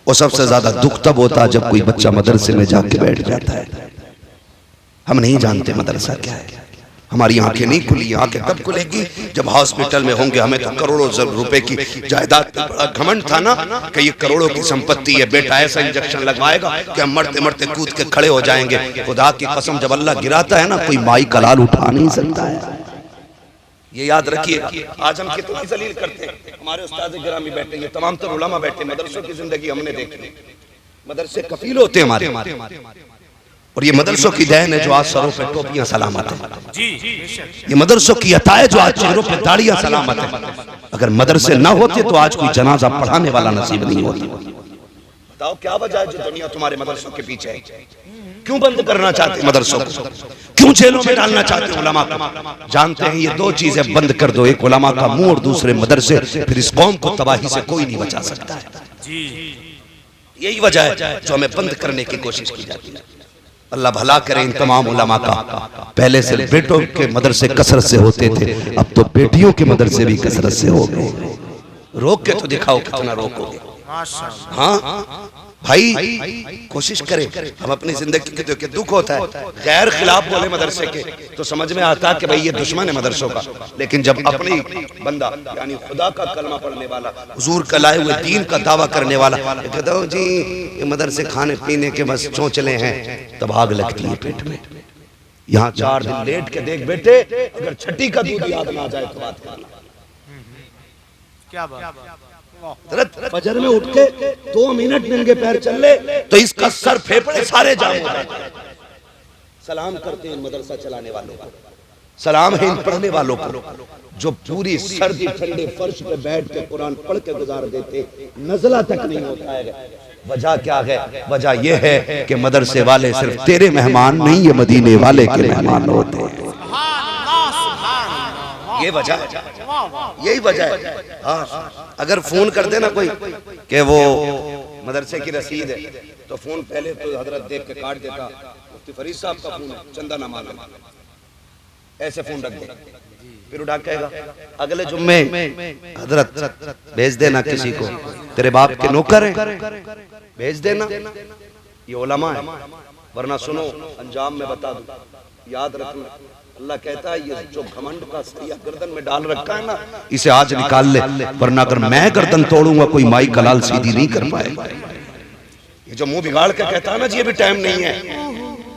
और सबसे ज्यादा दुख तब होता है जब कोई बच्चा मदरसे में जाके बैठ जाता है। हम नहीं जानते मदरसा क्या है, हमारी आंखें नहीं खुली। आंखें कब खुलेगी? जब हॉस्पिटल में होंगे। हमें तो करोड़ों रुपए की जायदाद पे बड़ा घमंड था ना कि ये करोड़ों की संपत्ति है, बेटा ऐसा इंजेक्शन लगवाएगा कि हम मरते मरते कूद के खड़े हो जाएंगे। खुदा की कसम, जब अल्लाह गिराता है ना, कोई माई का लाल उठा नहीं सकता है। ये याद रखिएगा। आज हम कितनी जलील करते हैं, हमारे उस्ताद गिरामी बैठे, ये तमाम तो उलमा बैठे, मदरसों की जिंदगी हमने देखी। मदरसे कफील होते हैं हमारे, और ये मदरसों की देन है जो आज सरों पे टोपियां सलामत है। ये मदरसों की अता है जो आज चेहरों पे दाढ़ियां सलामत है। अगर मदरसे ना होते तो आज कोई जनाजा पढ़ाने वाला नसीब नहीं होता। बताओ क्या वजह है जो दुनिया तुम्हारे मदरसों के पीछे है? क्यों बंद करना चाहते मदरसों को? क्यों जेलों में डालना चाहते उलमा को? जानते हैं ये दो चीजें बंद कर दो, एक उलमा का मुंह और दूसरे मदरसे, फिर इस कौम को तबाही से कोई नहीं बचा सकता है। यही वजह है जो हमें बंद करने की कोशिश की जाती है। अल्लाह भला करे इन तमाम उलमा का। पहले से बेटों के मदरसे कसरत से होते थे, अब तो बेटियों के मदरसे भी कसरत से हो गए। रोक के तो दिखाओ कितना रोकोगे। हाँ भाई, कोशिश करें हम अपनी जिंदगी के दुख होता है, गैर खिलाफ बोले मदरसे के तो समझ में आता है कि भाई ये दुश्मन है मदरसों का। लेकिन जब अपनी बंदा यानी खुदा का कलमा पढ़ने वाला, हुजूर का लाए हुए दीन का दावा करने वाला कहता हूँ जी ये मदरसे खाने पीने के बस चोंचले हैं, तब आग लगती है पेट में। यहाँ 4 दिन लेट के देख बेटे, अगर छठी का दूध याद ना आ जाए तो बात करना। क्या बात? फजर में उठ के 2 मिनट नंगे पैर चल ले तो इसका सर फेफड़े सारे जाम हो जाते हैं। सलाम करते हैं इन मदरसा चलाने वालों को, सलाम है इन पढ़ने वालों को जो पूरी सर्दी ठंडे फर्श पे बैठ के कुरान पढ़ के गुजार देते, नज़ला तक नहीं होता है। वजह क्या है? वजह यह है कि मदरसे वाले सिर्फ तेरे मेहमान नहीं, ये मदीने वाले के मेहमान होते हैं। ये वजह है, यही वजह है। हाँ, अगर फोन कर देना कोई कि वो मदरसे की रसीद है तो फोन पहले तो हजरत देख के काट देता, मुफ्ती फरीद साहब का फोन है, चंदा ना मांगना, ऐसे फोन रख दे। फिर उठा कहेगा अगले जुम्मे हजरत भेज देना किसी को, तेरे बाप के नौकर हैं, भेज देना। ये उलमा है, वरना सुनो अंजाम में बता दूं, याद रखना। अल्लाह कहता है ये जो घमंड का सरिया गर्दन में डाल रखा है ना, इसे आज निकाल ले, वरना अगर मैं गर्दन तोड़ूंगा कोई माई कलाल सीधी नहीं कर पाएगा। ये जो मुंह बिगाड़ के कहता है ना जी ये भी टाइम नहीं है,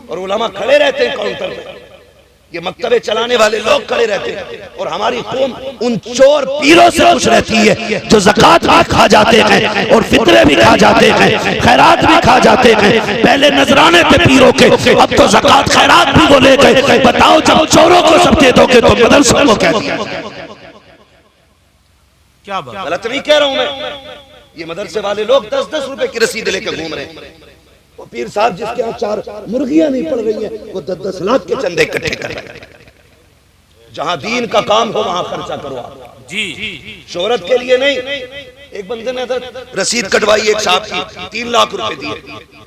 और उलमा खड़े रहते हैं काउंटर पे, ये मकतबे चलाने वाले लोग खड़े रहते हैं और हमारी कौम उन चोर पीरों से खुश रहती है जो ज़कात भी खा जाते हैं और फितरे भी खा जाते हैं, खैरात भी खा जाते हैं। पहले नजराने थे पीरों के, अब तो ज़कात खैरात भी वो ले गए। बताओ जब चोरों को सब दे दोगे तो मदरसों को क्या दिया? क्या बात? गलत नहीं कह रहा हूं मैं। ये मदरसे वाले लोग 10-10 रुपए की रसीद लेकर घूम रहे हैं। वो पीर साहब जिसके यहाँ 4 मुर्गियां नहीं पड़ रही हैं, वो 10-10 लाख के चंदे इकट्ठे कर रहे हैं। जहां दीन का काम हो वहां खर्चा करो आप, जी शोहरत के लिए नहीं। एक बंदे ने रसीद कटवाई एक साहब की, 3 लाख रुपए दिए।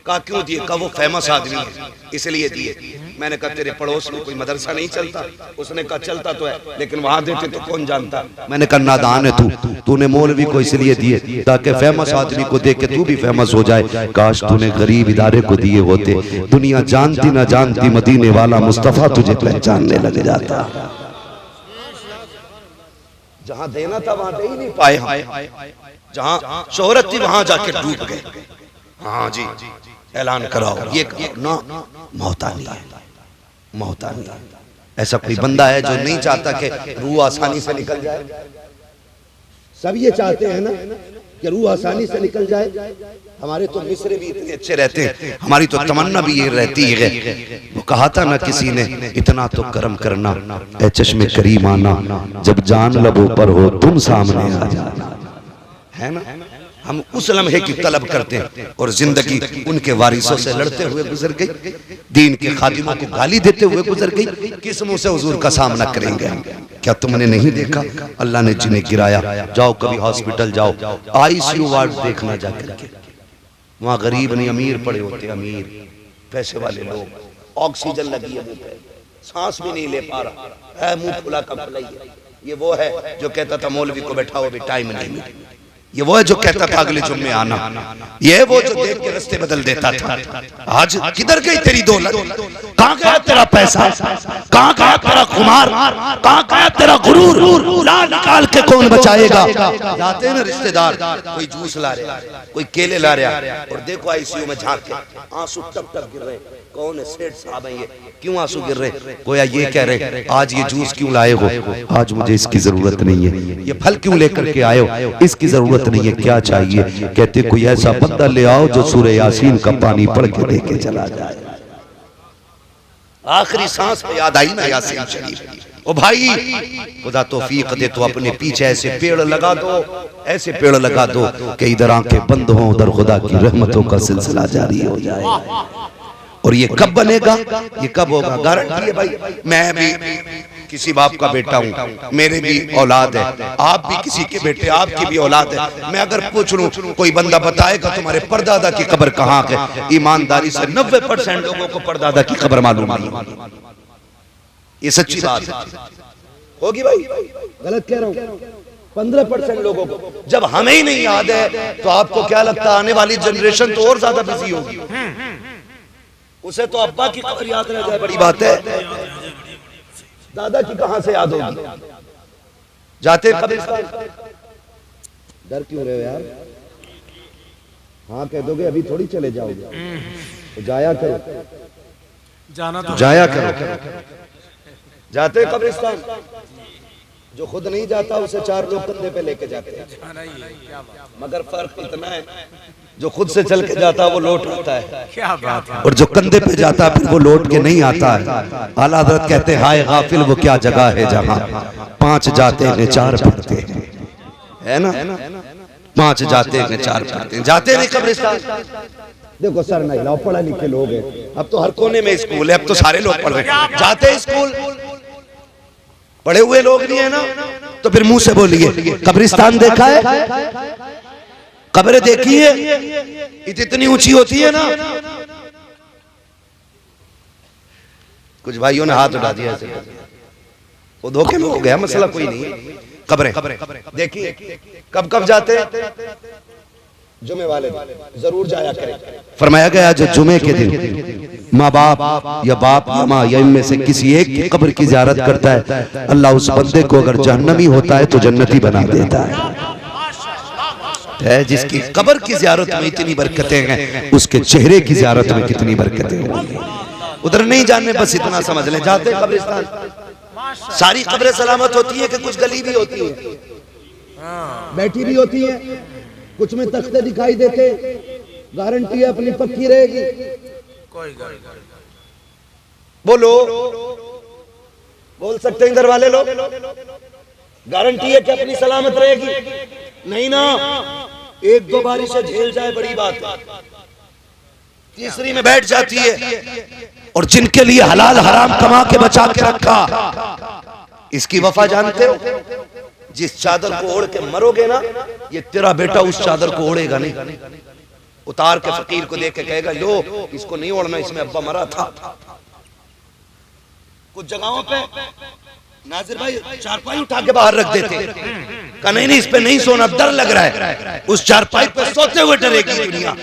कहा क्यों दिए? कहा वो फेमस आदमी है इसलिए दिए। मैंने कहा तेरे पड़ोस में कोई मदरसा नहीं चलता? उसने कहा चलता तो है लेकिन वहां देते तो कौन जानता। मैंने कहा नादान है तूने मौलवी को इसलिए दिए ताकि फेमस आदमी को देख के तू भी फेमस हो जाए। काश तूने गरीब इदारे को दिए होते, दुनिया जानती ना जानती मदीने वाला मुस्तफा तुझे पहचानने लग जाता। जहां देना था वहां दे ही नहीं पाए, जहां शोहरत थी वहां जाके डूब गए। हाँ जी, ऐलान कराओ ये ना मोहतानी है, मोहतानी। ऐसा कोई बंदा है जो नहीं चाहता कि रूह आसानी से निकल जाए? सब ये चाहते हैं ना कि रूह आसानी से निकल जाए। हमारे तो मिसरे भी इतने अच्छे रहते हैं, हमारी तो तमन्ना भी ये रहती है। वो कहा था ना किसी ने, इतना तो करम करना ऐ चश्मे करीम आना, जब जान लबों पर हो तुम सामने आ जाना। है ना? हम उस लम्हे की तलब करते हैं और जिंदगी उनके वारिसों से लड़ते हुए गुजर गई, दीन के खादिमों को गाली देते हुए गुजर गई। किस मुंह से हुजूर का सामना करेंगे? क्या तुमने नहीं देखा अल्लाह ने जिन्हें गिराया? जाओ कभी हॉस्पिटल जाओ, ICU वार्ड देखना जाकर के, वहां गरीब नहीं अमीर पड़े होते, अमीर पैसे वाले लोग। ऑक्सीजन लगी है मुंह पे, सांस भी नहीं ले पा रहा है, मुंह खुला का खुला ही है। ये वो है जो कहता था मौलवी को बैठाओ अभी टाइम नहीं मिला। ये वो है जो कहता था अगले जुम्मे आना। ये है वो जो देख के रास्ते बदल देता था। आज किधर गई तेरी दौलत? कहाँ गया तेरा पैसा? कहाँ गया तेरा खुमार? कहाँ गया तेरा गुरूर? ला निकाल के कौन बचाएगा? जाते हैं ना रिश्तेदार, कोई जूस ला रहा, कोई केले ला रहा, और देखो ICU में झांक के आंसू टप टप गिर रहे। कौन है? सेठ साहब है। ये क्यों आंसू गिर रहे? गोया ये कह रहे आज ये जूस क्यों लाए हो? आज मुझे इसकी जरूरत नहीं है। ये फल क्यों लेकर के आए हो? इसकी जरूरत नहीं है। क्या चाहिए? कहते कोई ऐसा बंदा ले आओ जो सूरह यासीन का पानी पढ़ के लेके चला जाए। आखिरी सांस पे याद आई ना यासीन शरीफ। ओ भाई खुदा तौफीक दे तो अपने पीछे ऐसे पेड़ लगा दो, ऐसे पेड़ लगा दो कि इधर आंखें बंद हो, उधर खुदा की रहमतों का सिलसिला जारी हो जाए। और ये कब बनेगा? ये कब होगा? गारंटी है भाई। मैं भी किसी बाप का बेटा हूँ, मेरे भी औलाद है, आप भी किसी के बेटे, आपकी भी औलाद है। मैं अगर पूछ लूं कोई बंदा बताएगा तुम्हारे परदादा की कब्र कहाँ है, ईमानदारी से 90% लोगों को परदादा की कब्र मालूम नहीं। ये सच्ची बात होगी भाई, गलत कह रहा हूँ? 15% लोगों को जब हमें ही नहीं याद है तो आपको क्या लगता है आने वाली जनरेशन तो और ज्यादा बिजी होगी? उसे तो अब्बा की कब्र याद रह जाए बड़ी बात है, दादा की कहां से याद होगी? जाते कब्रिस्तान डर क्यों रहे हो यार? हाँ कह दोगे अभी थोड़ी चले जाओगे, तो जाया करो, जाना तो जाया करो। जाते कब्रिस्तान, जो खुद नहीं जाता उसे 4 लोग कंधे पे लेके जाते हैं। मगर फर्क इतना है जो खुद से चल के जाता है वो लौट आता है, क्या बात है। और जो कंधे पे जाता है फिर वो लौट के नहीं आता है। आला हज़रत कहते हैं हाय गाफिल वो क्या जगह है जहाँ 5 जाते हैं 4 पढ़ते हैं, है ना? 5 जाते हैं 4 पढ़ते हैं। जाते नहीं कब्रिस्तान। देखो सर नहीं लाओ, पढ़ा लिखे लोग हैं, अब तो हर कोने में स्कूल है, अब तो सारे लोग पढ़ रहे हैं। जाते स्कूल, पढ़े हुए लोग नहीं है ना, तो फिर मुंह से बोलिए कब्रिस्तान देखा है? कब्रें देखी है? इतनी ऊंची होती है ना। कुछ भाइयों ने हाथ उठा दिया ऐसे, वो धोखे में हो गया, मसला कोई नहीं है। कब्रें देखिए, कब कब जाते? जुमे वाले दिन जरूर जाया करें। फरमाया गया जो जुमे के दिन माँ बाप या बाप या माँ या इनमें से किसी एक की कब्र की ज़ियारत करता है, अल्लाह उस बंदे को अगर जहन्नमी होता है तो जन्नती बना देता है। जिसकी कब्र की ज़ियारत में इतनी बरकतें हैं, उसके चेहरे की ज़ियारत में कितनी बरकतें होंगी। उधर नहीं जाने, बस इतना समझ लें। जाते कब्रिस्तान, सारी कब्रें सलामत होती है कि कुछ गली भी होती है, बैठी भी होती है, कुछ में तख्ते दिखाई देते, गारंटी है अपनी पक्की रहेगी। कोई बोलो, बोल सकते हैं इधर वाले लोग? गारंटी है कि अपनी सलामत रहेगी? नहीं ना, एक दो बारिशें झेल जाए बड़ी बात है, तीसरी में बैठ जाती है। और जिनके लिए हलाल हराम कमा के बचा के रखा, इसकी वफा जानते हो? जिस चादर को ओढ़ के मरोगे ना, ये तेरा बेटा उस चादर को ओढ़ेगा नहीं, उतार के फकीर को देख के कहेगा लो इसको नहीं ओढ़ना, इसमें अब्बा मरा था। कुछ जगहों पे नाजिर भाई चारपाई उठा के बाहर रख देते, कहा नहीं इस पे नहीं सोना, डर लग रहा है, उस चारपाई पे सोते हुए डरेगी दुनिया।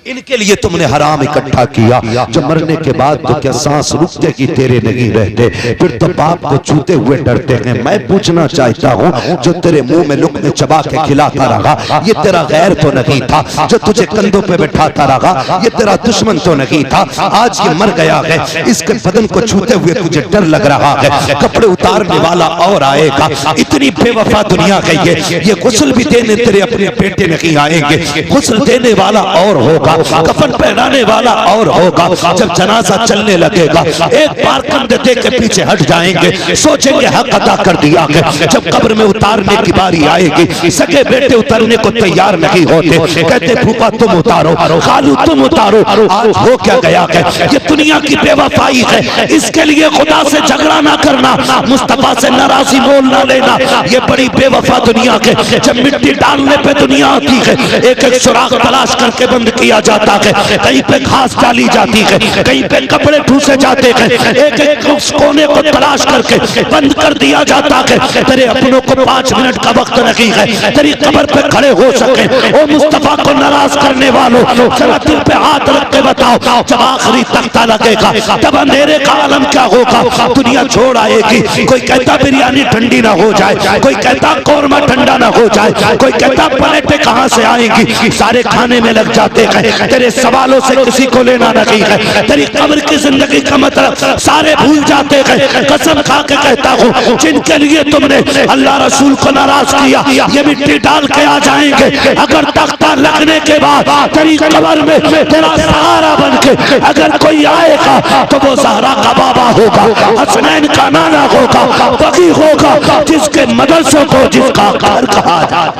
इनके लिए तुमने हराम इकट्ठा किया, जब मरने के बाद तो क्या सांस रुकते कि तेरे नहीं रहते, फिर तो बाप को छूते हुए डरते हैं। मैं पूछना चाहता हूँ, जो तेरे मुंह में लुक़्मे चबा के खिलाता रहा, ये तेरा गैर तो नहीं था? जो तुझे कंधों पे बैठाता रहा, ये तेरा दुश्मन तो नहीं था? आज ये मर गया है, इसके बदन को छूते हुए तुझे डर लग रहा है, कपड़े उतारने वाला और आएगा। इतनी बेवफा दुनिया गई है, ये गुस्ल भी देने तेरे अपने बेटे नहीं आएंगे, गुस्ल देने वाला और होगा, कफन पहनाने वाला और होगा। जब जनाजा चलने लगेगा, एक बार कंधे दे के पीछे हट जाएंगे, सोचेंगे हक अदा कर दिया है। जब कब्र में उतारने की बारी आएगी, सगे बेटे उतरने को तैयार नहीं होते, कहते फूफा तुम उतारो, खालू तुम उतारो। आज हो क्या गया है, ये दुनिया की बेवफाई है। इसके लिए खुदा से झगड़ा ना करना, मुस्तफा से नाराजी मोल ना लेना, ये बड़ी बेवफा दुनिया के। जब मिट्टी डालने पे दुनिया आती है, एक एक सुराख तलाश करके बंद किया जाता है, कहीं पे घास डाली जाती है, कहीं पे कपड़े ठूसे जाते हैं, एक एक कोने को तलाश करके बंद कर दिया जाता है। तेरे अपनों को 5 मिनट का वक्त नहीं है तेरी कब्र पे खड़े हो सके। ओ मुस्तफा को नाराज करने वालों, जरा दिल पे हाथ रख के बताओ, जब आखिरी तख्ता लगेगा तब अंधेरे का आलम क्या होगा? दुनिया छोड़ आएगी, कोई कहता बिरयानी ठंडी ना हो जाए, कोई कहता कौरमा ठंडा ना हो जाए, कोई कहता प्लेटें कहां से आएंगी, सारे खाने में लग जाते हैं। तेरे सवालों से किसी को लेना नहीं है, तेरी कब्र की जिंदगी का मतलब सारे भूल जाते हैं। कसम खा के कहता हूँ, जिनके लिए तुमने अल्लाह रसूल को नाराज किया, ये मिट्टी डाल के आ जाएंगे। अगर तख्ता लगने के बाद तेरी कब्र में तेरा सहारा बन के अगर कोई आएगा, तो वो ज़हरा का बाबा होगा, हसनैन का नाना होगा, बकी होगा, जिसके मदरसों को जिसका घर कहा जाता।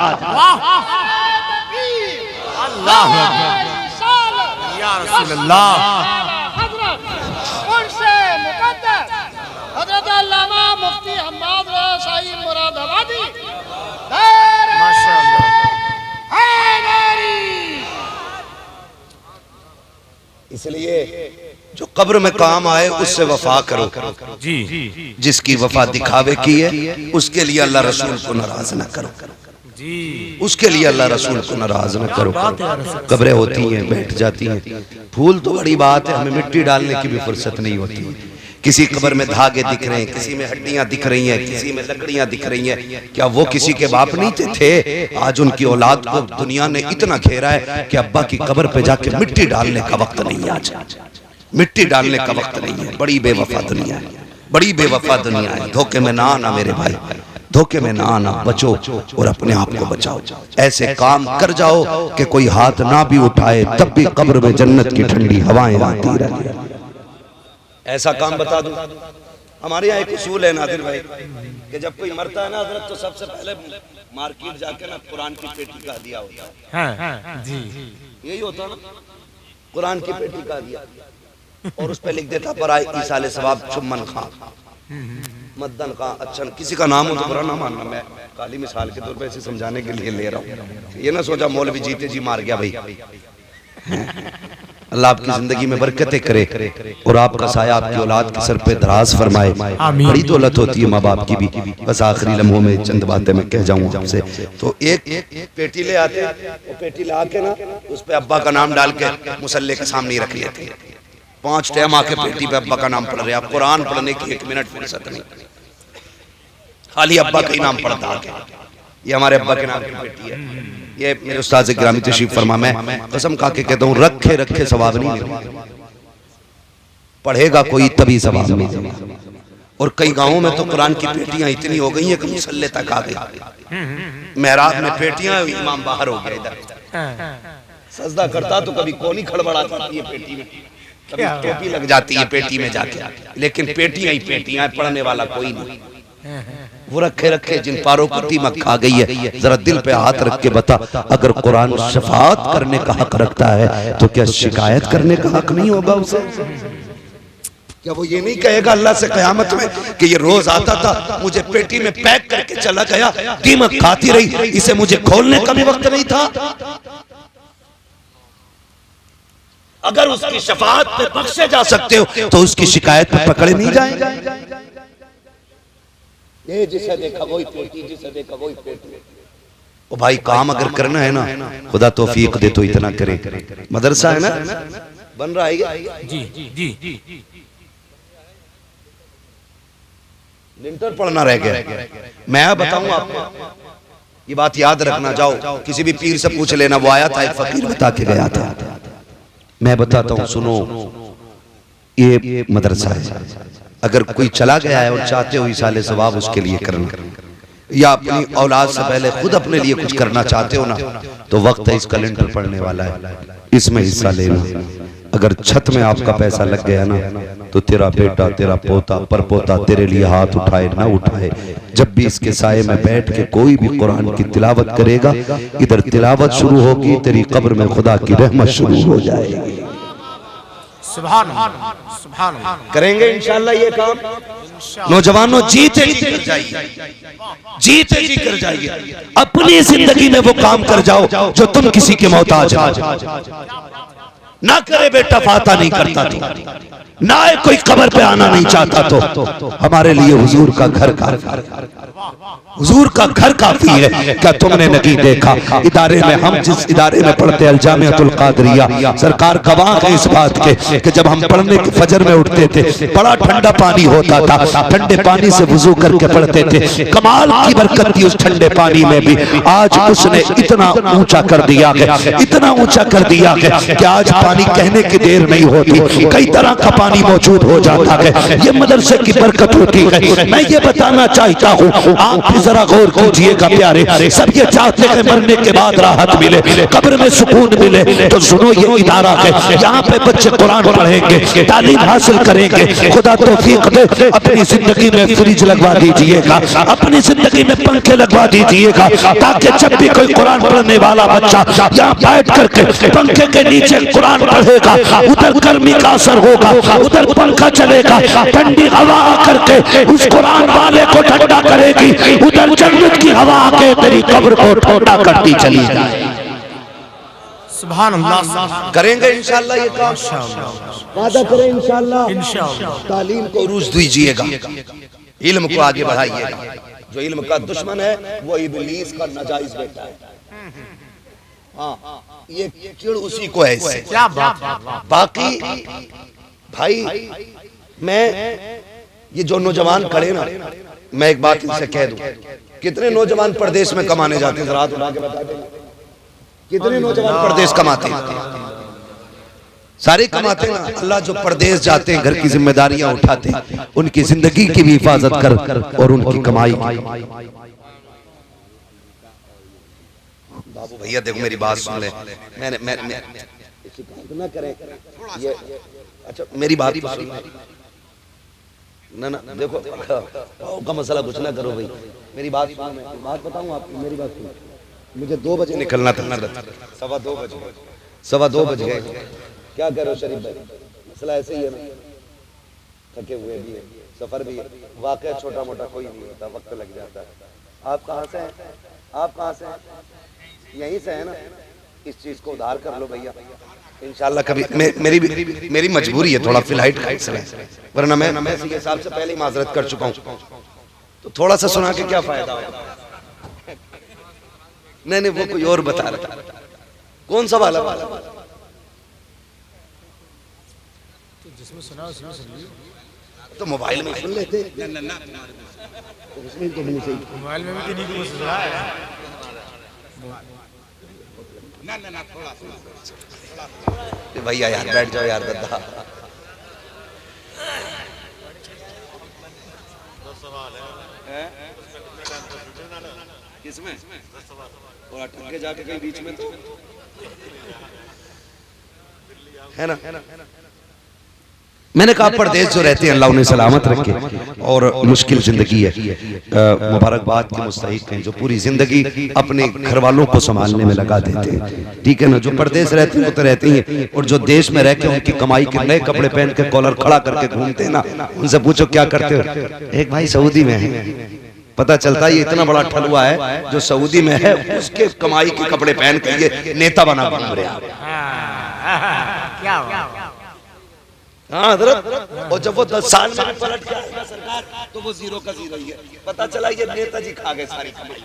इसलिए जो कब्र में काम आए उससे वफा करो जी। जिसकी वफा दिखावे की है उसके लिए अल्लाह रसूल को नाराज न करो जी, उसके लिए अल्लाह रसूल को नाराज न करो। कब्रें होती हैं, बैठ जाती हैं, फूल तो बड़ी बात है, हमें मिट्टी डालने की भी फुर्सत नहीं होती। किसी कब्र में धागे दिख रहे हैं, किसी में हड्डियां दिख रही हैं, किसी में लकड़ियां दिख रही हैं, क्या वो किसी के बाप नहीं थे? आज उनकी औलाद को दुनिया ने इतना घेरा है कि अब्बा की कब्र पे जाके मिट्टी डालने का वक्त नहीं है। आज मिट्टी डालने का वक्त नहीं है। बड़ी बेवफा दुनिया है, बड़ी बेवफा दुनिया है। धोखे में ना आना मेरे भाई, धोखे में ना आना, बचो और अपने आप को बचाओ। ऐसे काम कर जाओ कि कोई हाथ ना भी उठाए, तब भी कब्र में जन्नत की ठंडी हवाएं आती रहे। ऐसा काम बता दूं, हमारे यहाँ एक उसूल है नादिर भाई, कि जब कोई मरता है ना हजरत, तो सबसे पहले मार्केट जाके ना कुरान की पेटी का दिया होता है। जी, यही होता है ना, कुरान की पेटी का दिया, और उस पे लिख देता बराए ईसाले सवाब चुम्मन खां, मद्दन खां, अच्छन, किसी का नाम हो तो बुरा ना मानना। मैं काली मिसाल के तौर पे ऐसे समझाने के लिए ले रहा हूँ। ये ना सोचा मौलवी जीते जी मार गया भाई। अल्लाह आपकी जिंदगी में बरकतें करे और आपका साया आपकी औलाद के सर पे दराज फरमाए। बड़ी दौलत होती है माँ बाप की भी। बस आखिरी लम्हों में चंद बातें मैं कह जाऊँ आपसे। तो एक पेटी ले आते, वो पेटी ला के ना उस पे अब्बा का नाम डाल के मुसल्ले के सामने रख लेते। 5 टाइम आके पेटी पे अब्बा का नाम पढ़ रहे, आप कुरान पढ़ने की 1 मिनट फुर्सत नहीं, खाली अब्बा का ही नाम पढ़ता आके। ये हमारे अब्बा के नाम की पेटी है। ये मेरे उस्ताद गिरामी तशरीफ फरमा, मैं कसम खा के कहता हूँ, रखे रखे सवाब नहीं मिलता। पढ़ेगा कोई तभी सवाब मिलेगा। और कई गांवों में तो कुरान की पेटियां इतनी हो गई हैं कि मुसल्ले तक आ गई, मेहराब में पेटियां, इमाम बाहर हो गया इधर सजदा करता तो कभी कोनी खड़बड़ा जाती है पेटी में, कभी टोपी लग जाती है पेटी में जाके, लेकिन पेटियां ही पेटियां, पढ़ने वाला कोई नहीं। वो रखे रखे जिन पारों को दीमक खा गई है, जरा दिल पे हाथ रख के बता, अगर कुरान शफाअत करने का हक रखता है तो क्या शिकायत करने का हक नहीं होगा उसे? क्या वो ये नहीं कहेगा अल्लाह से कयामत में कि ये रोज आता था, मुझे पेटी में पैक करके चला गया, दीमक खाती रही, इसे मुझे खोलने का भी वक्त नहीं था? अगर उसकी शफाअत पे बख्शे जा सकते हो तो उसकी शिकायत पे पकड़े नहीं जाएंगे। ये जिसे देखा वही पेटी, जिसे देखा वही पेटी। ओ भाई काम अगर करना है ना, खुदा तौफीक दे तो इतना करे। मदरसा है ना बन रहा है जी जी जी, लिंटर पढ़ना रह गया। मैं बताऊं आपको, ये बात याद रखना, जाओ किसी भी पीर से पूछ लेना, वो आया था एक फकीर बता के गया था। मैं बताता हूँ सुनो, ये मदरसा है, अगर कोई चला गया है और चाहते हो इसाले सवाब उसके लिए करना, या अपनी औलाद से पहले खुद अपने लिए कुछ करना चाहते हो ना, तो वक्त है इस कैलेंडर पढ़ने वाला है, इसमें हिस्सा लेना। अगर छत में आपका पैसा लग गया ना, तो तेरा बेटा, तेरा पोता, परपोता तेरे लिए हाथ उठाए ना उठाए, जब भी इसके साये में बैठ के कोई भी कुरान की तिलावत करेगा, इधर तिलावत शुरू होगी, तेरी कब्र में खुदा की रहमत शुरू हो जाएगी। सुभान अल्लाह, सुभान अल्लाह। करेंगे इंशाअल्लाह ये काम। नौजवानों जीते जी कर जाइए, जीते जी कर जाइए, अपनी जिंदगी में वो काम कर जाओ जो तुम किसी के मोहताज ना करे। बेटा फाता नहीं करता तो ना कोई कब्र पे आना नहीं चाहता तो हमारे लिए हुजूर का घर हुजूर का घर काफी है। क्या तुमने नहीं देखा इदारे में, हम जिस इदारे में पढ़ते अल जामिअतुल कादरिया, सरकार गवाह है इस बात के कि जब हम पढ़ने के फजर में उठते थे, बड़ा ठंडा पानी होता था, ठंडे पानी से वुजू करके पढ़ते थे, कमाल की बरकत थी उस ठंडे पानी में भी। आज उसने इतना ऊंचा कर दिया है, इतना ऊंचा कर दिया है कि आज पानी कहने की देर नहीं होती, कई तरह का पानी मौजूद हो जाता है। ये मदरसे की बरकत होती है। मैं ये बताना चाहता हूँ, आप भी जरा गौर कीजिएगा प्यारे, सब ये चाहते हैं मरने के बाद राहत मिले, कब्र में सुकून मिले, तो सुनो ये इदारा है, यहाँ पे बच्चे कुरान पढ़ेंगे, तालीम हासिल करेंगे। खुदा तौफीक दे, अपनी जिंदगी में फ्रिज लगवा दीजिएगा, अपनी जिंदगी में पंखे लगवा दीजिएगा, ताकि जब भी कोई कुरान पढ़ने वाला बच्चा यहाँ बैठ करके पंखे के नीचे कुरान पढ़ेगा, उधर गर्मी का असर होगा, उधर पंखा चलेगा, ठंडी हवा करके उस कुरान वाले को ठंडा करेगी, उधर जन्नत की हवा आके तेरी कब्र को ठंडा करती चली जाए। सुभान अल्लाह। करेंगे इंशाअल्लाह ये काम, वादा करें इंशाअल्लाह। तालीम को उरूज दीजिएगा, इल्म को आगे बढ़ाइएगा। जो इल्म का दुश्मन है वो इब्लीस का नाजायज बेटा है। हाँ, ये चिड़ उसी को है इससे। क्या बात। बाकी भाई मैं ये जो नौजवान खड़े ना, मैं एक बात इनसे कह दूं, कितने नौजवान परदेश में कमाने जाते हैं, रात उठा के बता दें, कितने नौजवान परदेश कमाते हैं? सारे कमाते हैं ना। अल्लाह जो परदेश जाते हैं, घर की जिम्मेदारियां उठाते हैं, उनकी जिंदगी की भी हिफाजत कर और उनकी कमाई की। बाबू भैया देखो मेरी बात सुन ले, मैंने ना करें ये, अच्छा मेरी बात सुन ना ना, देखो का मसला कुछ ना करो भाई, मेरी बात सुनो, मैं बात बताऊं आपको, मेरी बात सुनो। मुझे 2 बजे निकलना था, 2:15 बज गए। क्या कह रहे हो शरीफ भाई? मसला ऐसे ही है ना, थके हुए भी है, सफर भी है, वाकई छोटा मोटा कोई नहीं होता, वक्त लग जाता है। आप कहाँ से हैं? आप कहाँ से हैं? यहीं से है ना? इस चीज को उधार कर लो भैया इंशाल्लाह। कभी मेरी मजबूरी है थोड़ा फ्लाइट का इसलिए, वरना मैं इसी हिसाब से पहले ही माजरत कर चुका हूँ, तो थोड़ा सा सुना के क्या फायदा होगा? नहीं वो कोई और बता रहा था। कौन सा वाला? जिसमें सुना उसमें सुन लियो, तो मोबाइल में सुन लेते। मोबाइल में भी नहीं कुछ सुना है। भैया यार बैठ जाओ यार, गद्दा किसमें और अटक के जाके कहीं बीच में तो है ना। मैंने कहा परदेश जो रहते हैं अल्लाह उन्हें सलामत रखे और मुश्किल जिंदगी है, मुबारकबाद के मुस्तहिक हैं जो पूरी जिंदगी अपने घर वालों को संभालने में लगा देते हैं, ठीक है ना। जो परदेश रहते हैं वो तो रहते ही हैं, और जो देश में रह के उनकी कमाई के नए कपड़े पहन के कॉलर खड़ा करके घूमते हैं ना, उनसे पूछो क्या करते हो। एक भाई सऊदी में है, पता चलता है ये इतना बड़ा ठलुआ है जो सऊदी में है, उसके कमाई के कपड़े पहन के ये नेता बना घूम रहे हैं। हाँ हजरत, और जब वो 10 साल में पलट के आएगा सरकार तो वो जीरो का जीरो ही है। पता चला ये नेताजी खा गए सारी कमाई,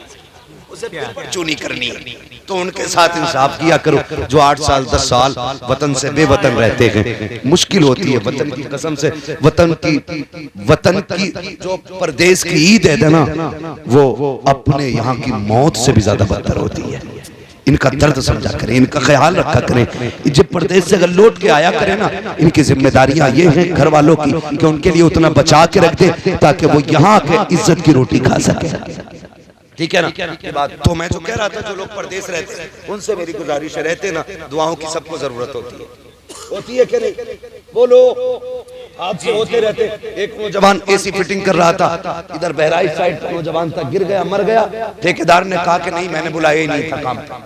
उसे चुनी करनी है। तो उनके साथ इंसाफ किया करो जो 8 साल 10 साल वतन से बेवतन रहते हैं। मुश्किल होती है वतन की कसम से, वतन की जो परदेश की ईद है ना, वो अपने यहाँ की मौत से भी ज्यादा बदतर होती है। इनका दर्द समझा करें, इनका ख्याल रखा करें। जब परदेश से अगर लौट के आया करें ना, इनकी जिम्मेदारियां ये हैं घर वालों की कि उनके लिए उतना बचा के रख दे ताकि वो यहाँ के इज्जत की रोटी खा सके, ठीक है ना। ये बात तो मैं जो कह रहा था, जो लोग परदेश रहते हैं उनसे मेरी गुजारिश है, रहते ना दुआओं की सबको जरूरत होती है कि नहीं बोलो। आप से होते रहते। एक नौजवान एसी फिटिंग कर रहा था, इधर बहराइच साइड का नौजवान था, गिर गया, मर गया। ठेकेदार ने कहा कि नहीं मैंने बुलाया ही नहीं था, काम था।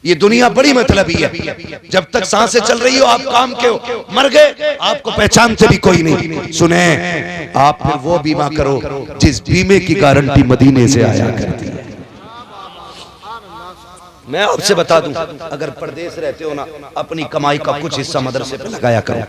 ये दुनिया बड़ी मतलबी है, जब तक सांसें चल रही हो आप काम के हो, मर गए आपको पहचानते भी कोई नहीं। सुने, आप फिर वो बीमा करो जिस बीमे की गारंटी मदीने से आया करती है। मैं आपसे बता दूं, अगर परदेश रहते हो ना, अपनी कमाई का कुछ हिस्सा मदरसे पे लगाया करो,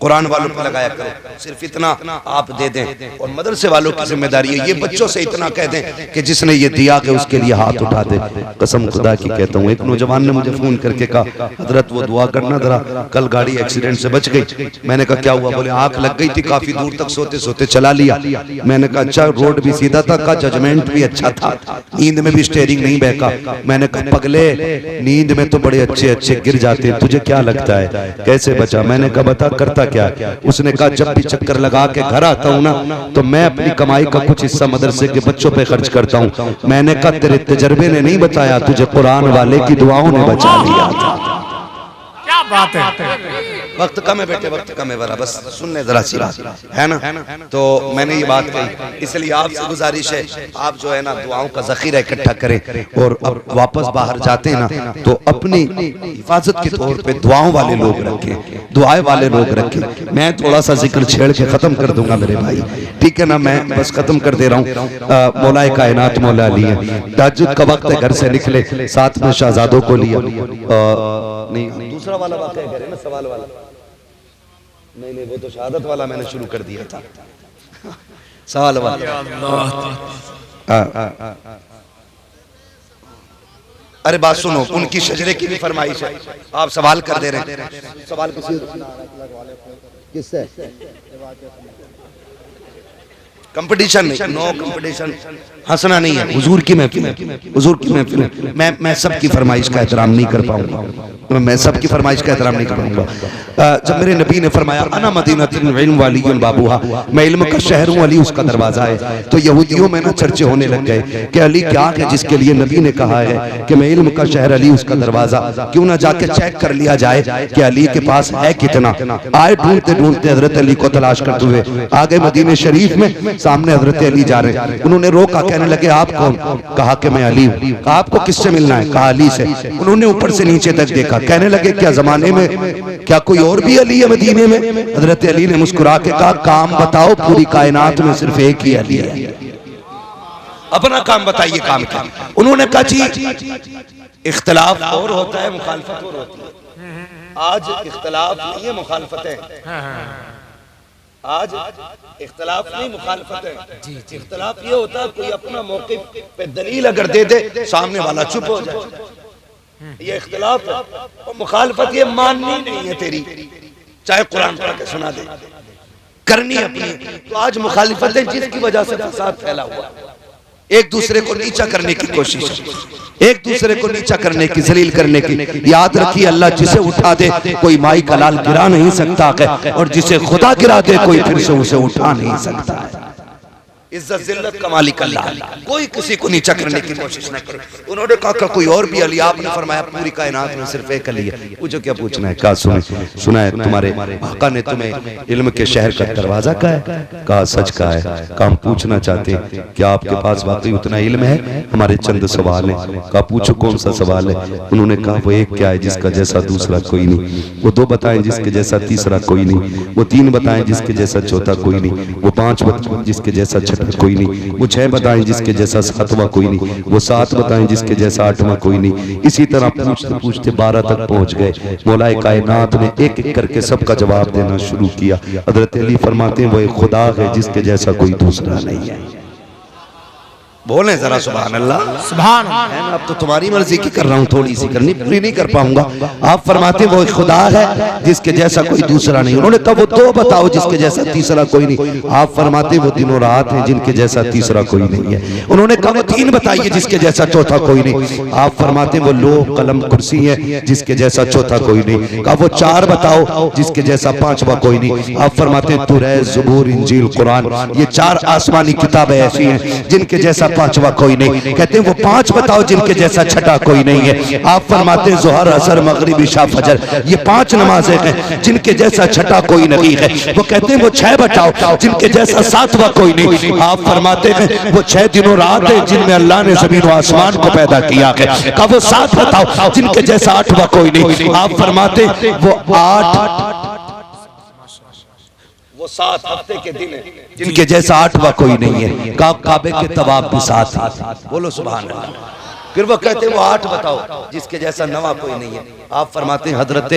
कुरान वालों पे लगाया करो। सिर्फ इतना आप दे दें, और मदरसे वालों की जिम्मेदारी है ये बच्चों से इतना कह दें कि जिसने ये दिया कि उसके लिए हाथ उठा दे। कसम खुदा की कहता हूँ, एक नौजवान ने मुझे फोन करके कहा हजरत वो दुआ करना जरा, कल गाड़ी एक्सीडेंट से बच गई। मैंने कहा क्या हुआ? बोले आंख लग गई थी, काफी दूर तक सोते सोते चला लिया। मैंने कहा अच्छा, रोड भी सीधा था, का जजमेंट भी अच्छा था, नींद में भी स्टेयरिंग नहीं बहका। मैंने कहा पगले, नींद में तो बड़े अच्छे अच्छे गिर जाते, तुझे क्या लगता है कैसे बचा? मैंने कहा बता करता क्या? उसने कहा जब भी चक्कर लगा के घर आता हूं ना, तो मैं अपनी कमाई का कुछ हिस्सा मदरसे के बच्चों पे खर्च करता हूं। मैंने कहा तेरे तजर्बे ने नहीं बताया, तुझे कुरान वाले की दुआओं ने बचा लिया था। क्या बात है। वक्त कम है बेटे, वक्त कम है, बस सुनने जरा सी बात है ना। तो मैंने ये बात कही, इसलिए आपसे गुजारिश है आप जो है ना दुआओं का जखीरा इकट्ठा करें, और अब वापस बाहर जाते हैं ना तो अपनी हिफाजत के तौर पे दुआओं वाले लोग रखें, दुआएं वाले लोग रखें। मैं थोड़ा सा जिक्र छेड़ के खत्म कर दूंगा मेरे भाई, ठीक है ना। मैं बस खत्म कर दे रहा हूँ। मौलाए कायनात मौला अली है, तहज्जुद का वक्त है, घर से निकले, साथ में शहजादों को लिया। नहीं दूसरा वाला वाक़या करें ना, सवाल वाला नहीं, वो तो शहादत वाला मैंने शुरू कर दिया था, सवाल वाला। अरे बात सुनो, उनकी शजरे की भी फरमाइश है, आप सवाल कर दे रहे हैं। सवाल किससे? कंपटीशन नहीं, नो कंपटीशन, हंसना नहीं है। हुजूर की महफिल है, हुजूर की महफिल है। मैं सबकी फरमाइश का एहतराम नहीं कर पाऊंगा, मैं सबकी फरमाइश का एहतराम नहीं कर पाऊंगा। जब मेरे नबी ने फरमाया अना मदीनतुल इल्म वलियुल बाबुहा, मैं इल्म का शहर हूँ, अली उसका दरवाजा है, तो यहूदियों में ना चर्चे होने लग गए कि अली क्या है जिसके लिए नबी ने कहा है कि मैं इल्म का शहर, अली उसका दरवाजा। क्यों ना जाके चेक कर लिया जाए कि अली के पास है कितना। आए ढूंढते ढूंढते हजरत अली को तलाश करते हुए आ गए मदीने शरीफ में, सामने हजरत अली जा रहे हैं। उन्होंने रोका, कहने लगे आप कौन? कहा कि मैं अली हूं। कहा आपको किससे मिलना है? कहा अली से। उन्होंने ऊपर से नीचे तक देखा, कहने लगे क्या जमाने में क्या कोई और भी अली है मदीने में? हजरत अली ने मुस्कुरा के कहा काम बताओ, पूरी कायनात में सिर्फ एक ही अली है, अपना काम बताइए, काम क्या? उन्होंने कहा जी इख्तिलाफ और होता है, मुखालफत और होती है। आज इख्तिलाफ नहीं है, मुखालफत है। आज इख्तिलाफ नहीं, मुखालफत है। इख्तिलाफ ये होता है कोई अपना मौक़िफ़ पे दलील अगर दे दे, सामने वाला चुप हो जाए, ये इख्तिलाफ है। और मुखालफत ये माननी नहीं है तेरी, चाहे कुरान पढ़ के सुना दे, करनी अपनी। तो आज मुखालिफत है जिसकी वजह से फसाद फैला हुआ, एक दूसरे को नीचा करने की कोशिश, एक दूसरे को नीचा करने की, जलील करने की। याद रखिए अल्लाह जिसे उठा दे कोई माई का लाल गिरा नहीं सकता है, और जिसे खुदा गिरा दे कोई फिर से उसे उठा नहीं सकता है। इज्जत जिल्लत का मालिक अल्लाह, कोई किसी को नीचा करने की कोशिश न करे। उन्होंने कहा कोई और भी अली? आपने फरमाया पूरी कायनात में सिर्फ एक अली है। पूछो क्या पूछना है? कहा सुना है तुम्हारे आका ने तुम्हें इल्म के शहर का दरवाजा कहा है? कहा सच कहा है। कहा हम पूछना चाहते हैं क्या आपके पास वाकई उतना इल्म है? हमारे चंद सवाल हैं। कहा पूछो कौन सा सवाल है? उन्होंने कहा वो एक क्या है जिसका जैसा दूसरा कोई नहीं, वो दो बताएं जिसके जैसा तीसरा कोई नहीं, वो तीन बताएं जिसके जैसा चौथा कोई नहीं, वो पांच बताएं जिसके जैसा छठा कोई नहीं, वो छह बताएं जिसके जैसा सातवां कोई नहीं, वो सात बताएं जिसके जैसा आठवां कोई नहीं। इसी तरह पूछते पूछते 12 तक पहुंच गए। मौलाए कायनात ने एक एक करके सबका जवाब देना शुरू किया। हजरत अली फरमाते हैं वो एक खुदा है जिसके जैसा कोई दूसरा नहीं है। बोले जरा सुभान अल्लाह। सुभान है ना, अब तो तुम्हारी मर्जी की कर रहा हूँ, थोड़ी सी करनी, पूरी नहीं कर पाऊंगा। आप फरमाते वो एक खुदा है जिसके जैसा कोई दूसरा नहीं। उन्होंने कहा वो दो बताओ जिसके जैसा तीसरा कोई नहीं। आप फरमाते वो दिनों रात हैं जिनके जैसा तीसरा कोई नहीं है। उन्होंने कहा वो तीन बताइए जिसके जैसा चौथा कोई नहीं। आप फरमाते वो लोह कलम कुर्सी है जिसके जैसा चौथा कोई नहीं। कहा वो चार बताओ जिसके जैसा पांचवा कोई नहीं। आप फरमाते तुरैह ज़बूर इंजील कुरान, ये चार आसमानी किताबें ऐसी हैं जिनके जैसा पांचवा कोई नहीं। कहते हैं वो पांच बताओ जिनके जैसा छठा कोई नहीं है। आप फरमाते हैं ज़ोहर असर मगरिब इशा फजर, ये पांच नमाजें हैं जिनके जैसा छठा कोई नहीं है। वो कहते हैं वो छह बताओ जिनके जैसा सातवां कोई नहीं। आप फरमाते हैं वो 6 दिनों रात है जिनमें अल्लाह ने जमीन और आसमान को पैदा किया है। कहा वो 7 बताओ जिनके जैसा आठवां कोई नहीं। आप फरमाते वो 7 हफ्ते के दिन है जिनके जैसा आठवां कोई नहीं है। काबे के तवाफ भी साथ है। बोलो सुभान अल्लाह। फिर वो कहते हैं वो 8 बताओ जिसके जैसा नवा कोई नहीं है। आप फरमाते हैं हजरत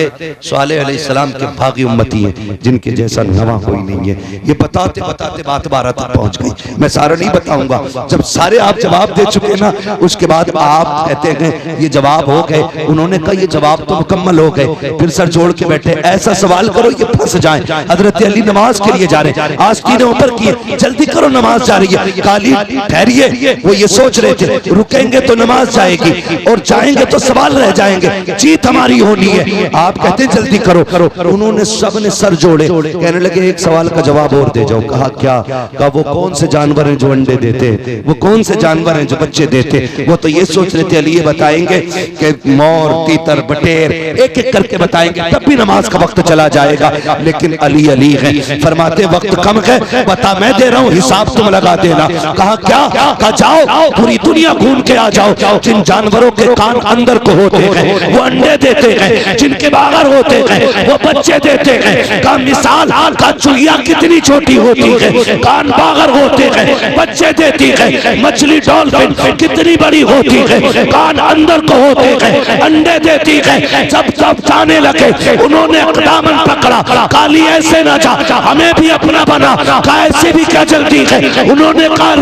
सालेह अलैहिस्सलाम के भागी उम्मती हैं जिनके जैसा नवा कोई नहीं है। ये बताते बताते बात 12 तक पहुंच गई। मैं सारा नहीं बताऊंगा। जब सारे आप जवाब दे चुके ना, उसके बाद आप कहते हैं ये जवाब हो गए। उन्होंने कहा ये जवाब तो मुकम्मल हो गए। फिर सर जोड़ के बैठे, ऐसा सवाल करो ये फंस जाए। हजरत अली नमाज के लिए जा रहे, आस्तीनें ऊपर किए, जल्दी करो नमाज जा रही है। काली ठहरिए, वो ये सोच रहे थे रुकेंगे तो नमाज जाएगी और जाएंगे तो सवाल रह जाएंगे, जीत हमारी होनी है। आप कहते जल्दी करो करो। उन्होंने सब ने सर जोड़े, कहने लगे एक सवाल का जवाब और दे जाओ। कहा क्या? कहा वो कौन से जानवर हैं जो अंडे देते हैं, वो कौन से जानवर हैं जो बच्चे देते हैं। वो तो ये सोच रहे थे अली ये बताएंगे कि मोर तीतर बटेर एक एक करके बताएंगे, तब भी नमाज का वक्त चला जाएगा। लेकिन अली अली है, फरमाते वक्त कम है, बता मैं दे रहा हूँ, हिसाब तुम लगा देना। कहा क्या? कहा जाओ पूरी दुनिया घूम के आ जाओ, जिन जानवरों के कान अंदर को होते हैं वो अंडे देते हैं, जिनके बागर होते हैं वो बच्चे देते हैं। का मिसाल का चुहिया कितनी छोटी होती है, कान बागर होते हैं, बच्चे देती है। मछली डॉल्फिन कितनी बड़ी होती है, कान अंदर को होते हैं, अंडे देती है। जब सब जाने लगे उन्होंने दामन पकड़ा, काली ऐसे ना जा, हमें भी अपना बना। ऐसे भी क्या जल्दी है? उन्होंने कहा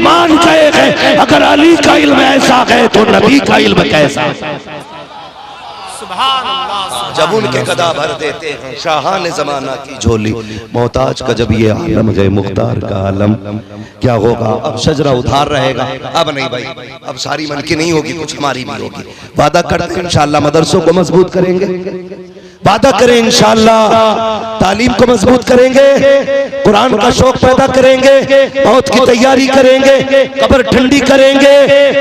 मान गए हैं, अगर अली का इल्म ऐसा है तो नबी का इल्म कैसा? जब उनके कदा भर देते हैं शाहान जमाना की झोली, मोहताज का जब ये आलम है मुख्तार का आलम, क्या होगा? अब शजरा उधार रहेगा। अब नहीं भाई, अब सारी मन की नहीं होगी, कुछ हमारी भी होगी। वादा करते हैं इंशाअल्लाह मदरसों को मजबूत करेंगे, वादा करें इंशाअल्लाह तालीम को मजबूत करेंगे, कुरान का शौक पैदा करेंगे, मौत की तैयारी करेंगे, कब्र ठंडी करेंगे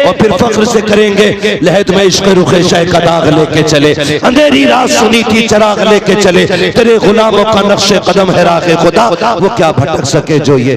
और फिर फख्र से करेंगे लहद में इश्क़ रुखे शह का दाग लेके चले, अंधेरी रात सुनी थी चराग लेके चले, तेरे गुलामों का नक्शे कदम है राह खुदा, वो क्या भटक सके जो ये